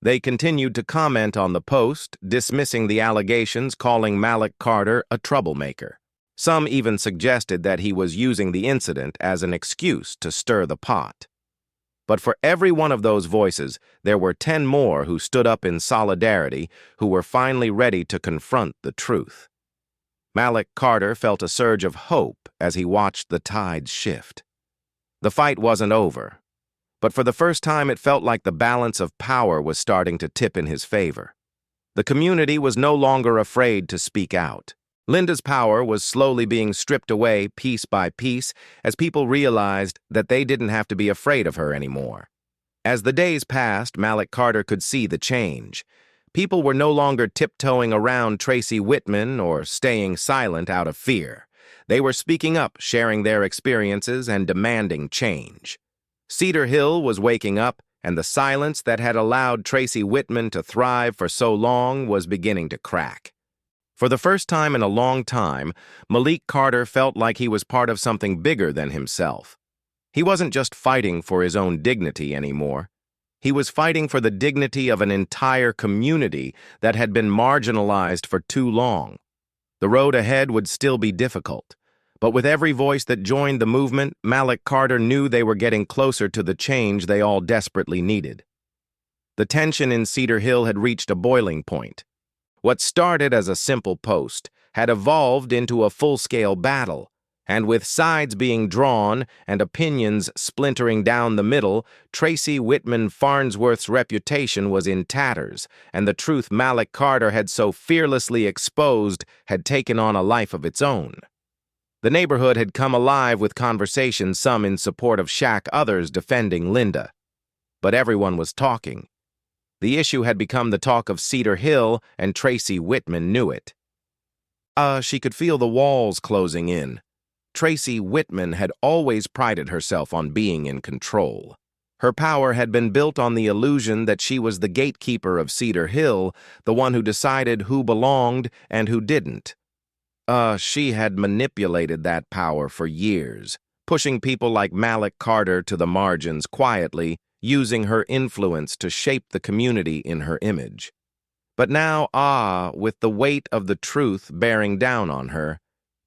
Speaker 1: They continued to comment on the post, dismissing the allegations, calling Malik Carter a troublemaker. Some even suggested that he was using the incident as an excuse to stir the pot. But for every one of those voices, there were 10 more who stood up in solidarity, who were finally ready to confront the truth. Malik Carter felt a surge of hope as he watched the tides shift. The fight wasn't over, but for the first time it felt like the balance of power was starting to tip in his favor. The community was no longer afraid to speak out. Linda's power was slowly being stripped away piece by piece as people realized that they didn't have to be afraid of her anymore. As the days passed, Malik Carter could see the change. People were no longer tiptoeing around Tracy Whitman or staying silent out of fear. They were speaking up, sharing their experiences, and demanding change. Cedar Hill was waking up, and the silence that had allowed Tracy Whitman to thrive for so long was beginning to crack. For the first time in a long time, Malik Carter felt like he was part of something bigger than himself. He wasn't just fighting for his own dignity anymore. He was fighting for the dignity of an entire community that had been marginalized for too long. The road ahead would still be difficult, but with every voice that joined the movement, Malik Carter knew they were getting closer to the change they all desperately needed. The tension in Cedar Hill had reached a boiling point. What started as a simple post had evolved into a full-scale battle, and with sides being drawn and opinions splintering down the middle, Tracy Whitman Farnsworth's reputation was in tatters, and the truth Malik Carter had so fearlessly exposed had taken on a life of its own. The neighborhood had come alive with conversations, some in support of Shaq, others defending Linda. But everyone was talking. The issue had become the talk of Cedar Hill, and Tracy Whitman knew it. She could feel the walls closing in. Tracy Whitman had always prided herself on being in control. Her power had been built on the illusion that she was the gatekeeper of Cedar Hill, the one who decided who belonged and who didn't. She had manipulated that power for years, pushing people like Malik Carter to the margins quietly, using her influence to shape the community in her image. But now, with the weight of the truth bearing down on her,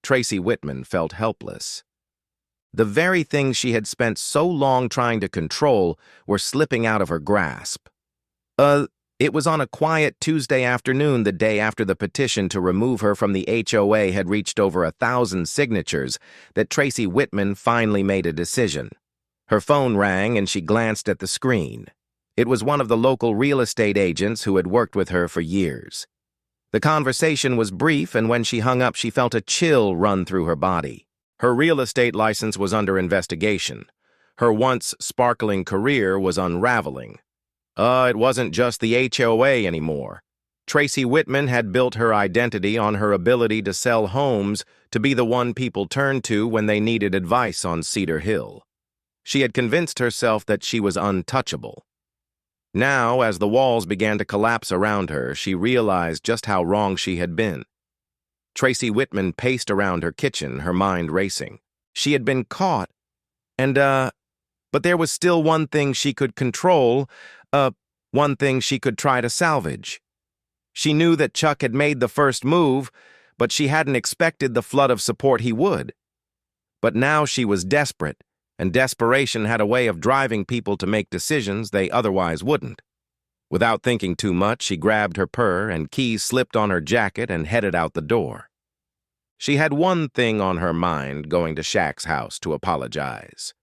Speaker 1: Tracy Whitman felt helpless. The very things she had spent so long trying to control were slipping out of her grasp. It was on a quiet Tuesday afternoon, the day after the petition to remove her from the HOA had reached over 1,000 signatures, that Tracy Whitman finally made a decision. Her phone rang and she glanced at the screen. It was one of the local real estate agents who had worked with her for years. The conversation was brief, and when she hung up, she felt a chill run through her body. Her real estate license was under investigation. Her once sparkling career was unraveling. It wasn't just the HOA anymore. Tracy Whitman had built her identity on her ability to sell homes, to be the one people turned to when they needed advice on Cedar Hill. She had convinced herself that she was untouchable. Now, as the walls began to collapse around her, she realized just how wrong she had been. Tracy Whitman paced around her kitchen, her mind racing. She had been caught, but there was still one thing she could control, one thing she could try to salvage. She knew that Chuck had made the first move, but she hadn't expected the flood of support he would. But now she was desperate, and desperation had a way of driving people to make decisions they otherwise wouldn't. Without thinking too much, she grabbed her purse and keys slipped on her jacket and headed out the door. She had one thing on her mind, going to Shaq's house to apologize.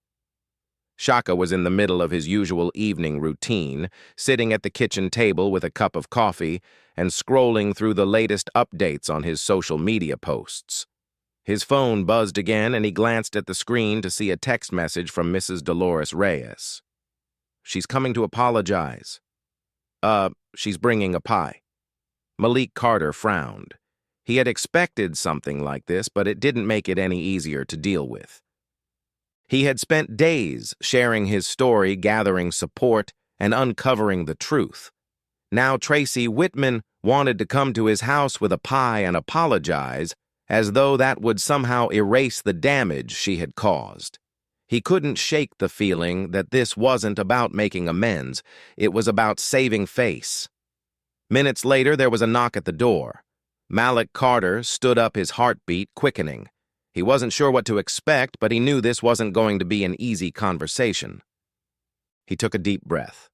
Speaker 1: Shaka was in the middle of his usual evening routine, sitting at the kitchen table with a cup of coffee and scrolling through the latest updates on his social media posts. His phone buzzed again, and he glanced at the screen to see a text message from Mrs. Dolores Reyes. "She's coming to apologize. She's bringing a pie." Malik Carter frowned. He had expected something like this, but it didn't make it any easier to deal with. He had spent days sharing his story, gathering support, and uncovering the truth. Now Tracy Whitman wanted to come to his house with a pie and apologize, as though that would somehow erase the damage she had caused. He couldn't shake the feeling that this wasn't about making amends, it was about saving face. Minutes later, there was a knock at the door. Malik Carter stood up, his heartbeat quickening. He wasn't sure what to expect, but he knew this wasn't going to be an easy conversation. He took a deep breath.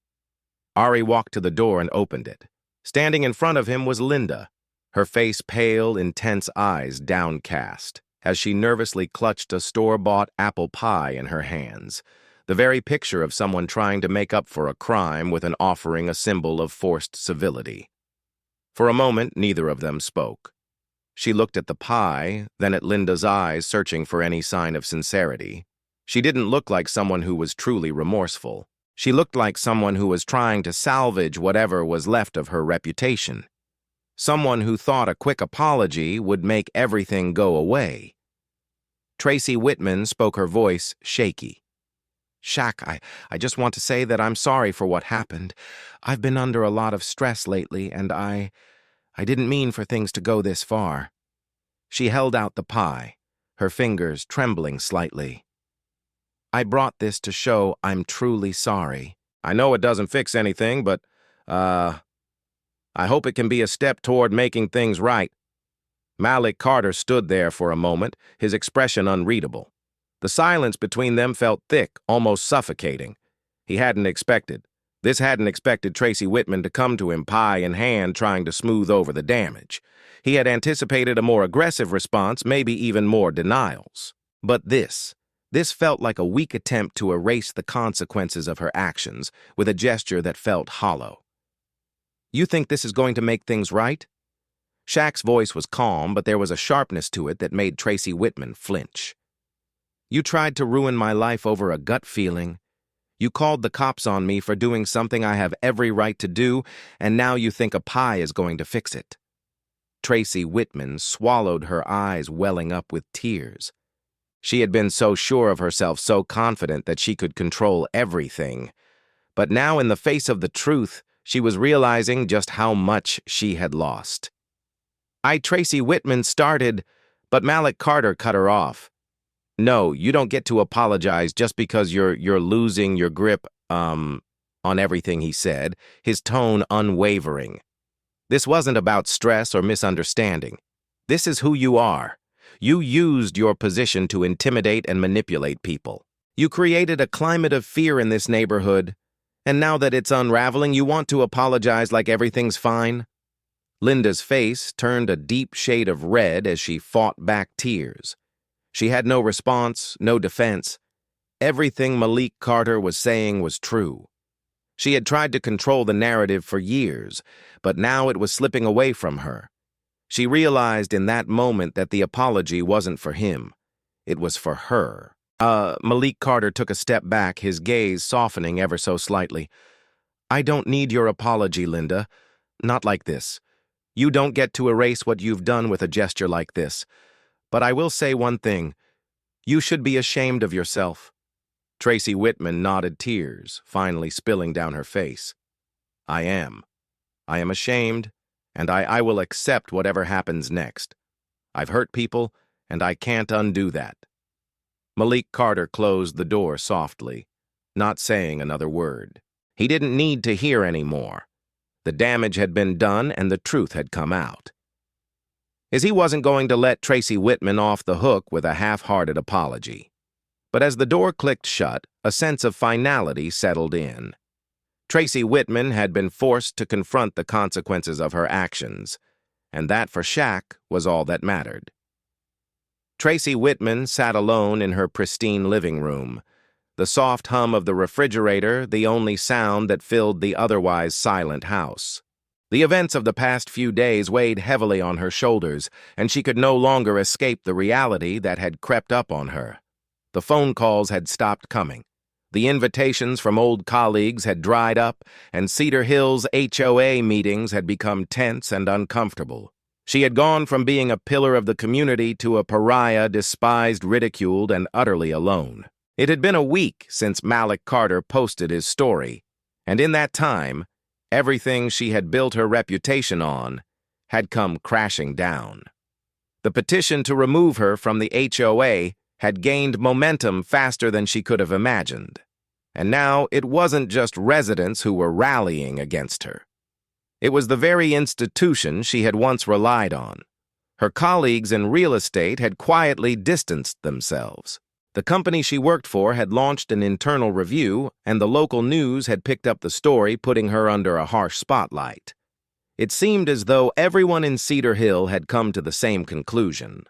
Speaker 1: Ari walked to the door and opened it. Standing in front of him was Linda, her face pale, intense eyes downcast, as she nervously clutched a store-bought apple pie in her hands, the very picture of someone trying to make up for a crime with an offering, a symbol of forced civility. For a moment, neither of them spoke. She looked at the pie, then at Linda's eyes, searching for any sign of sincerity. She didn't look like someone who was truly remorseful. She looked like someone who was trying to salvage whatever was left of her reputation. Someone who thought a quick apology would make everything go away. Tracy Whitman spoke, her voice shaky. "Shaq, I just want to say that I'm sorry for what happened. I've been under a lot of stress lately, and I didn't mean for things to go this far." She held out the pie, her fingers trembling slightly. "I brought this to show I'm truly sorry. I know it doesn't fix anything, but, I hope it can be a step toward making things right." Malik Carter stood there for a moment, his expression unreadable. The silence between them felt thick, almost suffocating. He hadn't expected This hadn't expected Tracy Whitman to come to him pie in hand trying to smooth over the damage. He had anticipated a more aggressive response, maybe even more denials. But this felt like a weak attempt to erase the consequences of her actions with a gesture that felt hollow. "You think this is going to make things right?" Shaq's voice was calm, but there was a sharpness to it that made Tracy Whitman flinch. "You tried to ruin my life over a gut feeling. You called the cops on me for doing something I have every right to do, and now you think a pie is going to fix it." Tracy Whitman swallowed, her eyes welling up with tears. She had been so sure of herself, so confident that she could control everything. But now, in the face of the truth, she was realizing just how much she had lost. Tracy Whitman started, but Malik Carter cut her off. "No, you don't get to apologize just because you're losing your grip, on everything," he said, his tone unwavering. "This wasn't about stress or misunderstanding. This is who you are. You used your position to intimidate and manipulate people. You created a climate of fear in this neighborhood, and now that it's unraveling, you want to apologize like everything's fine?" Linda's face turned a deep shade of red as she fought back tears. She had no response, no defense. Everything Malik Carter was saying was true. She had tried to control the narrative for years, but now it was slipping away from her. She realized in that moment that the apology wasn't for him. It was for her. Malik Carter took a step back, his gaze softening ever so slightly. "I don't need your apology, Linda. Not like this. You don't get to erase what you've done with a gesture like this. But I will say one thing. You should be ashamed of yourself." Tracy Whitman nodded, tears finally spilling down her face. I am ashamed, and I will accept whatever happens next. I've hurt people, and I can't undo that." Malik Carter closed the door softly, not saying another word. He didn't need to hear any more. The damage had been done, and the truth had come out. He wasn't going to let Tracy Whitman off the hook with a half-hearted apology. But as the door clicked shut, a sense of finality settled in. Tracy Whitman had been forced to confront the consequences of her actions, and that for Shaq was all that mattered. Tracy Whitman sat alone in her pristine living room, the soft hum of the refrigerator the only sound that filled the otherwise silent house. The events of the past few days weighed heavily on her shoulders, and she could no longer escape the reality that had crept up on her. The phone calls had stopped coming. The invitations from old colleagues had dried up, and Cedar Hill's HOA meetings had become tense and uncomfortable. She had gone from being a pillar of the community to a pariah, despised, ridiculed, and utterly alone. It had been a week since Malik Carter posted his story, and in that time, everything she had built her reputation on had come crashing down. The petition to remove her from the HOA had gained momentum faster than she could have imagined. And now it wasn't just residents who were rallying against her. It was the very institution she had once relied on. Her colleagues in real estate had quietly distanced themselves. The company she worked for had launched an internal review, and the local news had picked up the story, putting her under a harsh spotlight. It seemed as though everyone in Cedar Hill had come to the same conclusion.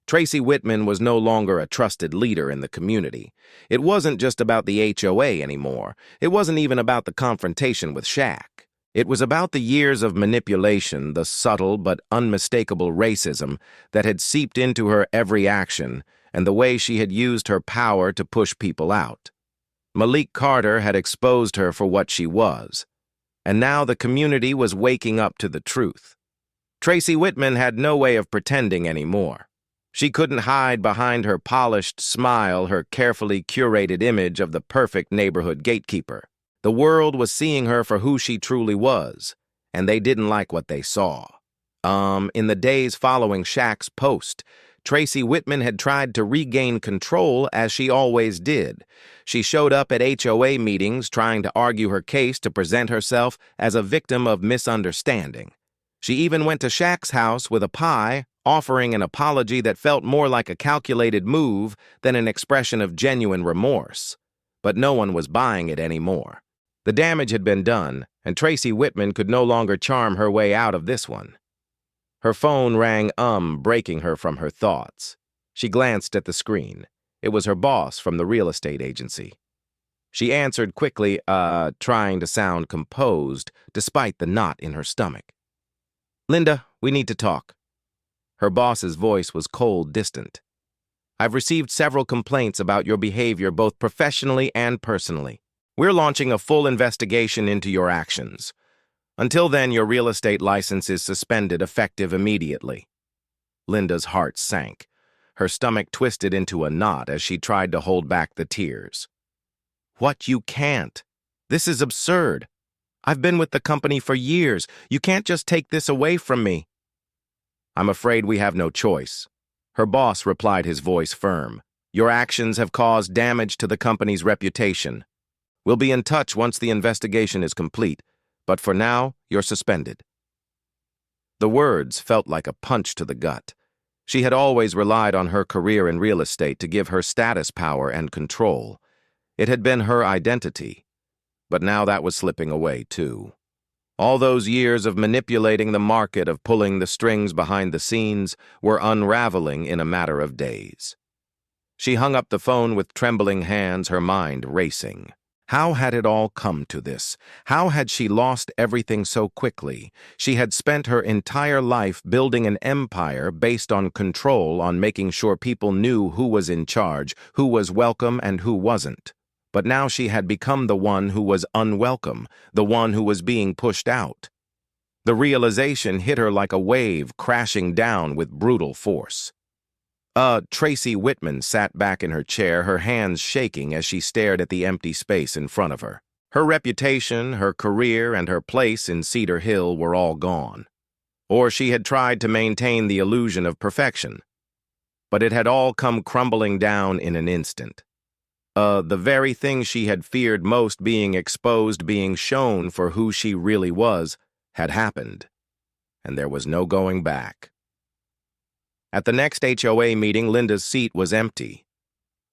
Speaker 1: Tracy Whitman was no longer a trusted leader in the community. It wasn't just about the HOA anymore. It wasn't even about the confrontation with Shaq. It was about the years of manipulation, the subtle but unmistakable racism that had seeped into her every action, and the way she had used her power to push people out. Malik Carter had exposed her for what she was, and now the community was waking up to the truth. Tracy Whitman had no way of pretending anymore. She couldn't hide behind her polished smile, her carefully curated image of the perfect neighborhood gatekeeper. The world was seeing her for who she truly was, and they didn't like what they saw. In the days following Shaq's post, Tracy Whitman had tried to regain control as she always did. She showed up at HOA meetings trying to argue her case to present herself as a victim of misunderstanding. She even went to Shaq's house with a pie, offering an apology that felt more like a calculated move than an expression of genuine remorse. But no one was buying it anymore. The damage had been done, and Tracy Whitman could no longer charm her way out of this one. Her phone rang, breaking her from her thoughts. She glanced at the screen. It was her boss from the real estate agency. She answered quickly, trying to sound composed, despite the knot in her stomach. "Linda, we need to talk." Her boss's voice was cold, distant. "I've received several complaints about your behavior both professionally and personally. We're launching a full investigation into your actions. Until then, your real estate license is suspended, effective immediately." Linda's heart sank. Her stomach twisted into a knot as she tried to hold back the tears. "What? You can't. This is absurd. I've been with the company for years. You can't just take this away from me." "I'm afraid we have no choice." Her boss replied, his voice firm. "Your actions have caused damage to the company's reputation. We'll be in touch once the investigation is complete, but for now, you're suspended." The words felt like a punch to the gut. She had always relied on her career in real estate to give her status, power, and control. It had been her identity, but now that was slipping away too. All those years of manipulating the market, of pulling the strings behind the scenes, were unraveling in a matter of days. She hung up the phone with trembling hands, her mind racing. How had it all come to this? How had she lost everything so quickly? She had spent her entire life building an empire based on control, on making sure people knew who was in charge, who was welcome and who wasn't. But now she had become the one who was unwelcome, the one who was being pushed out. The realization hit her like a wave crashing down with brutal force. Tracy Whitman sat back in her chair, her hands shaking as she stared at the empty space in front of her. Her reputation, her career, and her place in Cedar Hill were all gone. Or she had tried to maintain the illusion of perfection. But it had all come crumbling down in an instant. The very thing she had feared most, being exposed, being shown for who she really was, had happened. And there was no going back. At the next HOA meeting, Linda's seat was empty.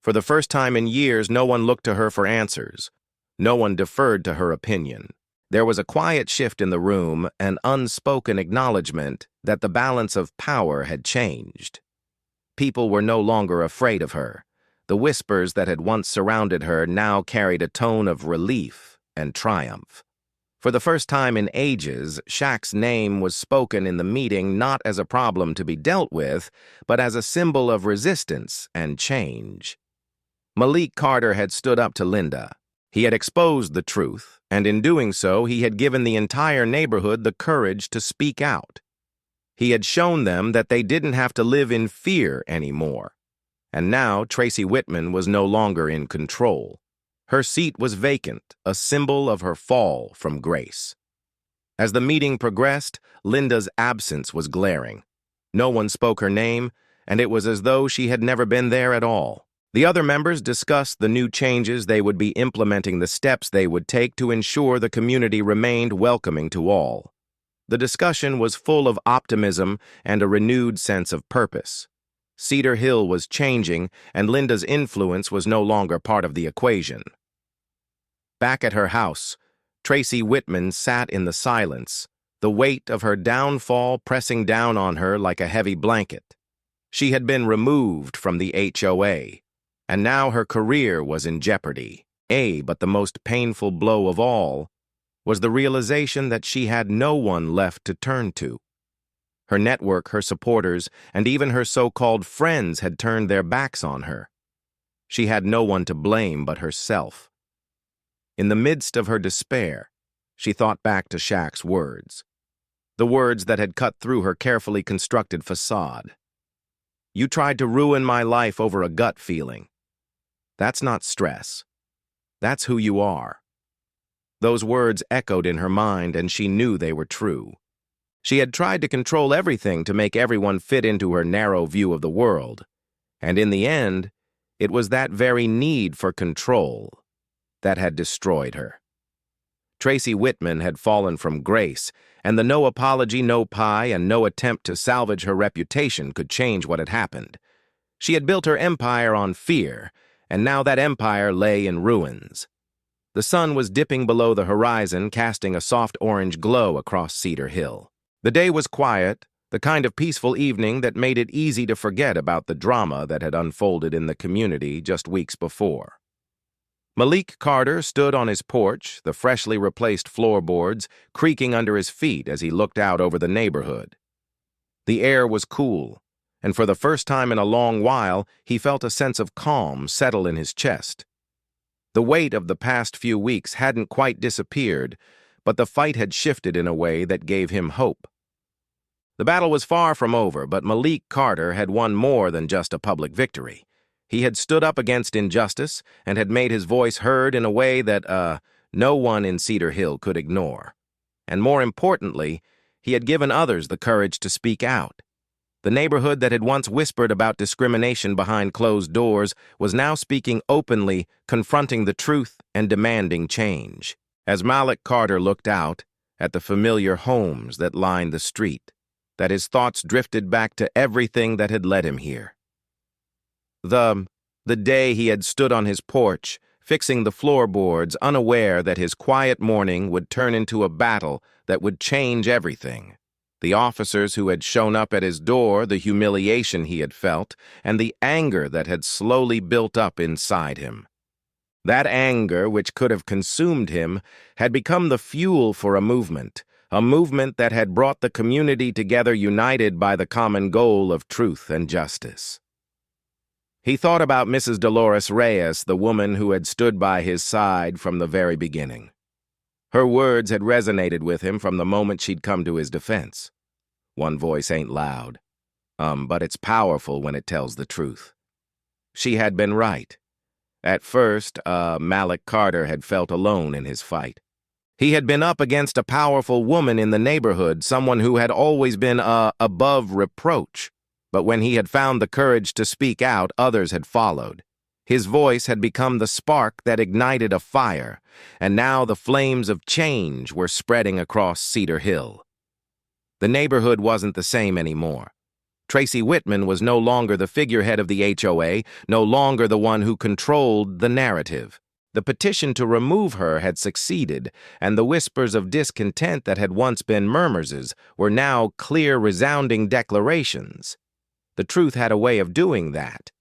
Speaker 1: For the first time in years, no one looked to her for answers. No one deferred to her opinion. There was a quiet shift in the room, an unspoken acknowledgement that the balance of power had changed. People were no longer afraid of her. The whispers that had once surrounded her now carried a tone of relief and triumph. For the first time in ages, Shaq's name was spoken in the meeting not as a problem to be dealt with, but as a symbol of resistance and change. Malik Carter had stood up to Linda. He had exposed the truth, and in doing so, he had given the entire neighborhood the courage to speak out. He had shown them that they didn't have to live in fear anymore. And now Tracy Whitman was no longer in control. Her seat was vacant, a symbol of her fall from grace. As the meeting progressed, Linda's absence was glaring. No one spoke her name, and it was as though she had never been there at all. The other members discussed the new changes they would be implementing, the steps they would take to ensure the community remained welcoming to all. The discussion was full of optimism and a renewed sense of purpose. Cedar Hill was changing, and Linda's influence was no longer part of the equation. Back at her house, Tracy Whitman sat in the silence, the weight of her downfall pressing down on her like a heavy blanket. She had been removed from the HOA, and now her career was in jeopardy. But the most painful blow of all was the realization that she had no one left to turn to. Her network, her supporters, and even her so-called friends had turned their backs on her. She had no one to blame but herself. In the midst of her despair, she thought back to Shaq's words, the words that had cut through her carefully constructed facade. "You tried to ruin my life over a gut feeling. That's not stress. That's who you are." Those words echoed in her mind, and she knew they were true. She had tried to control everything to make everyone fit into her narrow view of the world. And in the end, it was that very need for control that had destroyed her. Tracy Whitman had fallen from grace, and the no apology, no pie, and no attempt to salvage her reputation could change what had happened. She had built her empire on fear, and now that empire lay in ruins. The sun was dipping below the horizon, casting a soft orange glow across Cedar Hill. The day was quiet, the kind of peaceful evening that made it easy to forget about the drama that had unfolded in the community just weeks before. Malik Carter stood on his porch, the freshly replaced floorboards creaking under his feet as he looked out over the neighborhood. The air was cool, and for the first time in a long while, he felt a sense of calm settle in his chest. The weight of the past few weeks hadn't quite disappeared, but the fight had shifted in a way that gave him hope. The battle was far from over, but Malik Carter had won more than just a public victory. He had stood up against injustice and had made his voice heard in a way that, no one in Cedar Hill could ignore. And more importantly, he had given others the courage to speak out. The neighborhood that had once whispered about discrimination behind closed doors was now speaking openly, confronting the truth and demanding change. As Malik Carter looked out at the familiar homes that lined the street, that his thoughts drifted back to everything that had led him here. The day he had stood on his porch, fixing the floorboards, unaware that his quiet morning would turn into a battle that would change everything. The officers who had shown up at his door, the humiliation he had felt, and the anger that had slowly built up inside him. That anger, which could have consumed him, had become the fuel for a movement that had brought the community together united by the common goal of truth and justice. He thought about Mrs. Dolores Reyes, the woman who had stood by his side from the very beginning. Her words had resonated with him from the moment she'd come to his defense. One voice ain't loud, but it's powerful when it tells the truth. She had been right. At first, Malik Carter had felt alone in his fight. He had been up against a powerful woman in the neighborhood, someone who had always been above reproach. But when he had found the courage to speak out, others had followed. His voice had become the spark that ignited a fire, and now the flames of change were spreading across Cedar Hill. The neighborhood wasn't the same anymore. Tracy Whitman was no longer the figurehead of the HOA, no longer the one who controlled the narrative. The petition to remove her had succeeded, and the whispers of discontent that had once been murmurs were now clear, resounding declarations. The truth had a way of doing that.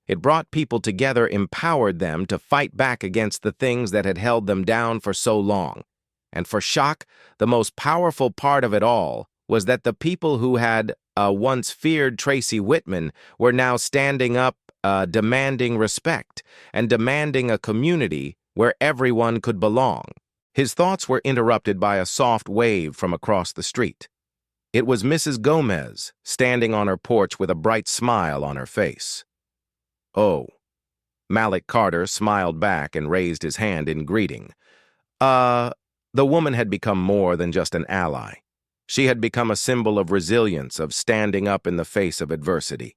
Speaker 1: It brought people together, empowered them to fight back against the things that had held them down for so long. And for shock, the most powerful part of it all was that the people who had once feared Tracy Whitman were now standing up, demanding respect, and demanding a community where everyone could belong. His thoughts were interrupted by a soft wave from across the street. It was Mrs. Gomez, standing on her porch with a bright smile on her face. "Oh." Malik Carter smiled back and raised his hand in greeting. The woman had become more than just an ally. She had become a symbol of resilience, of standing up in the face of adversity.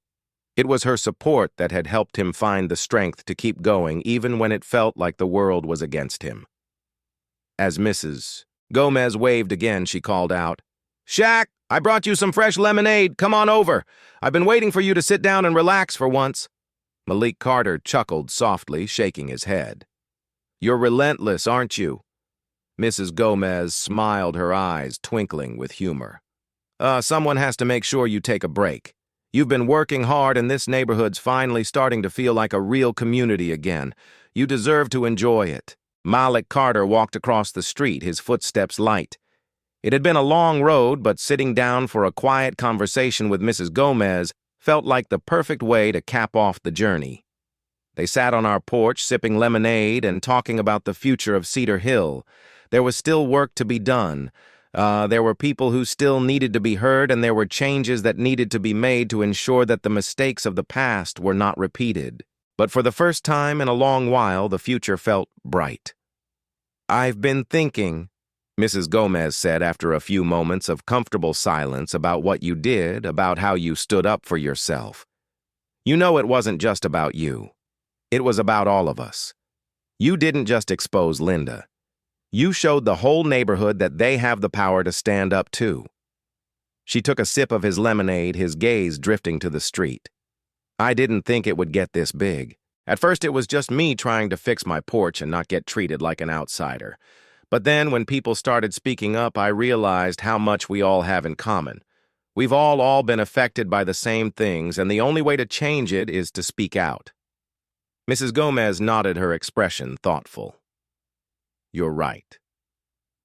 Speaker 1: It was her support that had helped him find the strength to keep going even when it felt like the world was against him. As Mrs. Gomez waved again, she called out, "Shaq, I brought you some fresh lemonade. Come on over. I've been waiting for you to sit down and relax for once." Malik Carter chuckled softly, shaking his head. "You're relentless, aren't you?" Mrs. Gomez smiled, her eyes twinkling with humor. Someone has to make sure you take a break. You've been working hard, and this neighborhood's finally starting to feel like a real community again. You deserve to enjoy it." Malik Carter walked across the street, his footsteps light. It had been a long road, but sitting down for a quiet conversation with Mrs. Gomez felt like the perfect way to cap off the journey. They sat on our porch, sipping lemonade and talking about the future of Cedar Hill. There was still work to be done. There were people who still needed to be heard, and there were changes that needed to be made to ensure that the mistakes of the past were not repeated. But for the first time in a long while, the future felt bright. "I've been thinking," Mrs. Gomez said after a few moments of comfortable silence, "about what you did, about how you stood up for yourself. You know, it wasn't just about you. It was about all of us. You didn't just expose Linda. You showed the whole neighborhood that they have the power to stand up too." She took a sip of his lemonade, his gaze drifting to the street. "I didn't think it would get this big. At first, it was just me trying to fix my porch and not get treated like an outsider. But then, when people started speaking up, I realized how much we all have in common. We've all been affected by the same things, and the only way to change it is to speak out. Mrs. Gomez nodded, her expression thoughtful. You're right.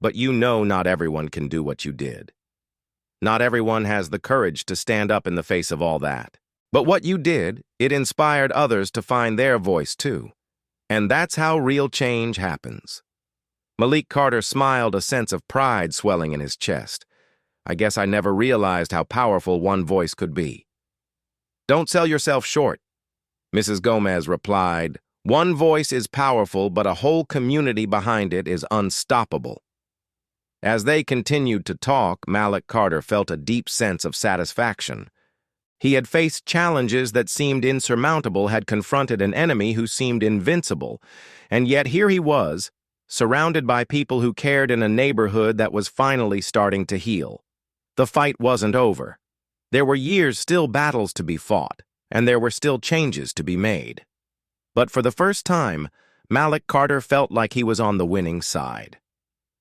Speaker 1: But you know not everyone can do what you did. Not everyone has the courage to stand up in the face of all that. But what you did, it inspired others to find their voice too. And that's how real change happens. Malik Carter smiled, a sense of pride swelling in his chest. I guess I never realized how powerful one voice could be. Don't sell yourself short, Mrs. Gomez replied. One voice is powerful, but a whole community behind it is unstoppable. As they continued to talk, Malik Carter felt a deep sense of satisfaction. He had faced challenges that seemed insurmountable, had confronted an enemy who seemed invincible, and yet here he was, surrounded by people who cared in a neighborhood that was finally starting to heal. The fight wasn't over. There were still battles to be fought, and there were still changes to be made. But for the first time, Malik Carter felt like he was on the winning side.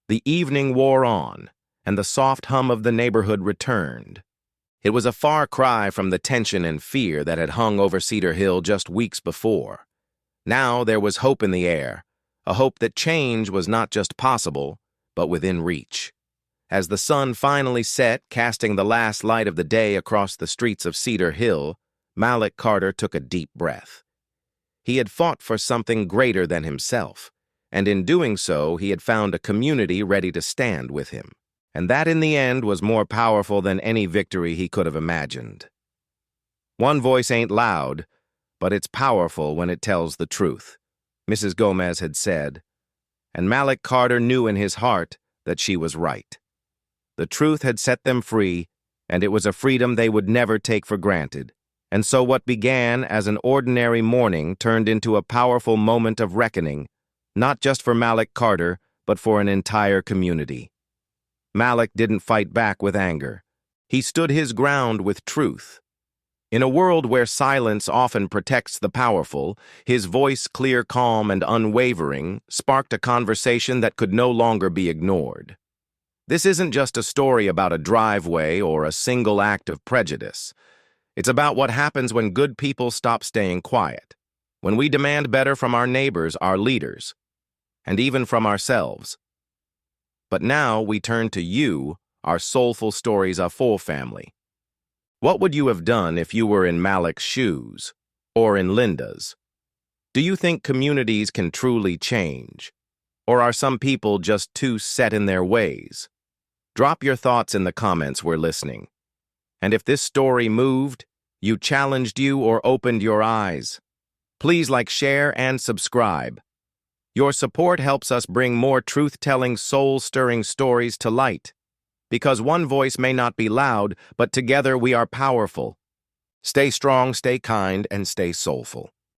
Speaker 1: The evening wore on, and the soft hum of the neighborhood returned. It was a far cry from the tension and fear that had hung over Cedar Hill just weeks before. Now there was hope in the air, a hope that change was not just possible, but within reach. As the sun finally set, casting the last light of the day across the streets of Cedar Hill, Malik Carter took a deep breath. He had fought for something greater than himself, and in doing so, he had found a community ready to stand with him. And that, in the end, was more powerful than any victory he could have imagined. One voice ain't loud, but it's powerful when it tells the truth, Mrs. Gomez had said, and Malik Carter knew in his heart that she was right. The truth had set them free, and it was a freedom they would never take for granted. And so what began as an ordinary morning turned into a powerful moment of reckoning, not just for Malik Carter, but for an entire community. Malik didn't fight back with anger. He stood his ground with truth. In a world where silence often protects the powerful, his voice, clear, calm, and unwavering, sparked a conversation that could no longer be ignored. This isn't just a story about a driveway or a single act of prejudice. It's about what happens when good people stop staying quiet, when we demand better from our neighbors, our leaders, and even from ourselves. But now we turn to you, our Soulful Stories of Four family. What would you have done if you were in Malik's shoes, or in Linda's? Do you think communities can truly change? Or are some people just too set in their ways? Drop your thoughts in the comments, we're listening. And if this story moved, challenged you, or opened your eyes, please like, share, and subscribe. Your support helps us bring more truth-telling, soul-stirring stories to light. Because one voice may not be loud, but together we are powerful. Stay strong, stay kind, and stay soulful.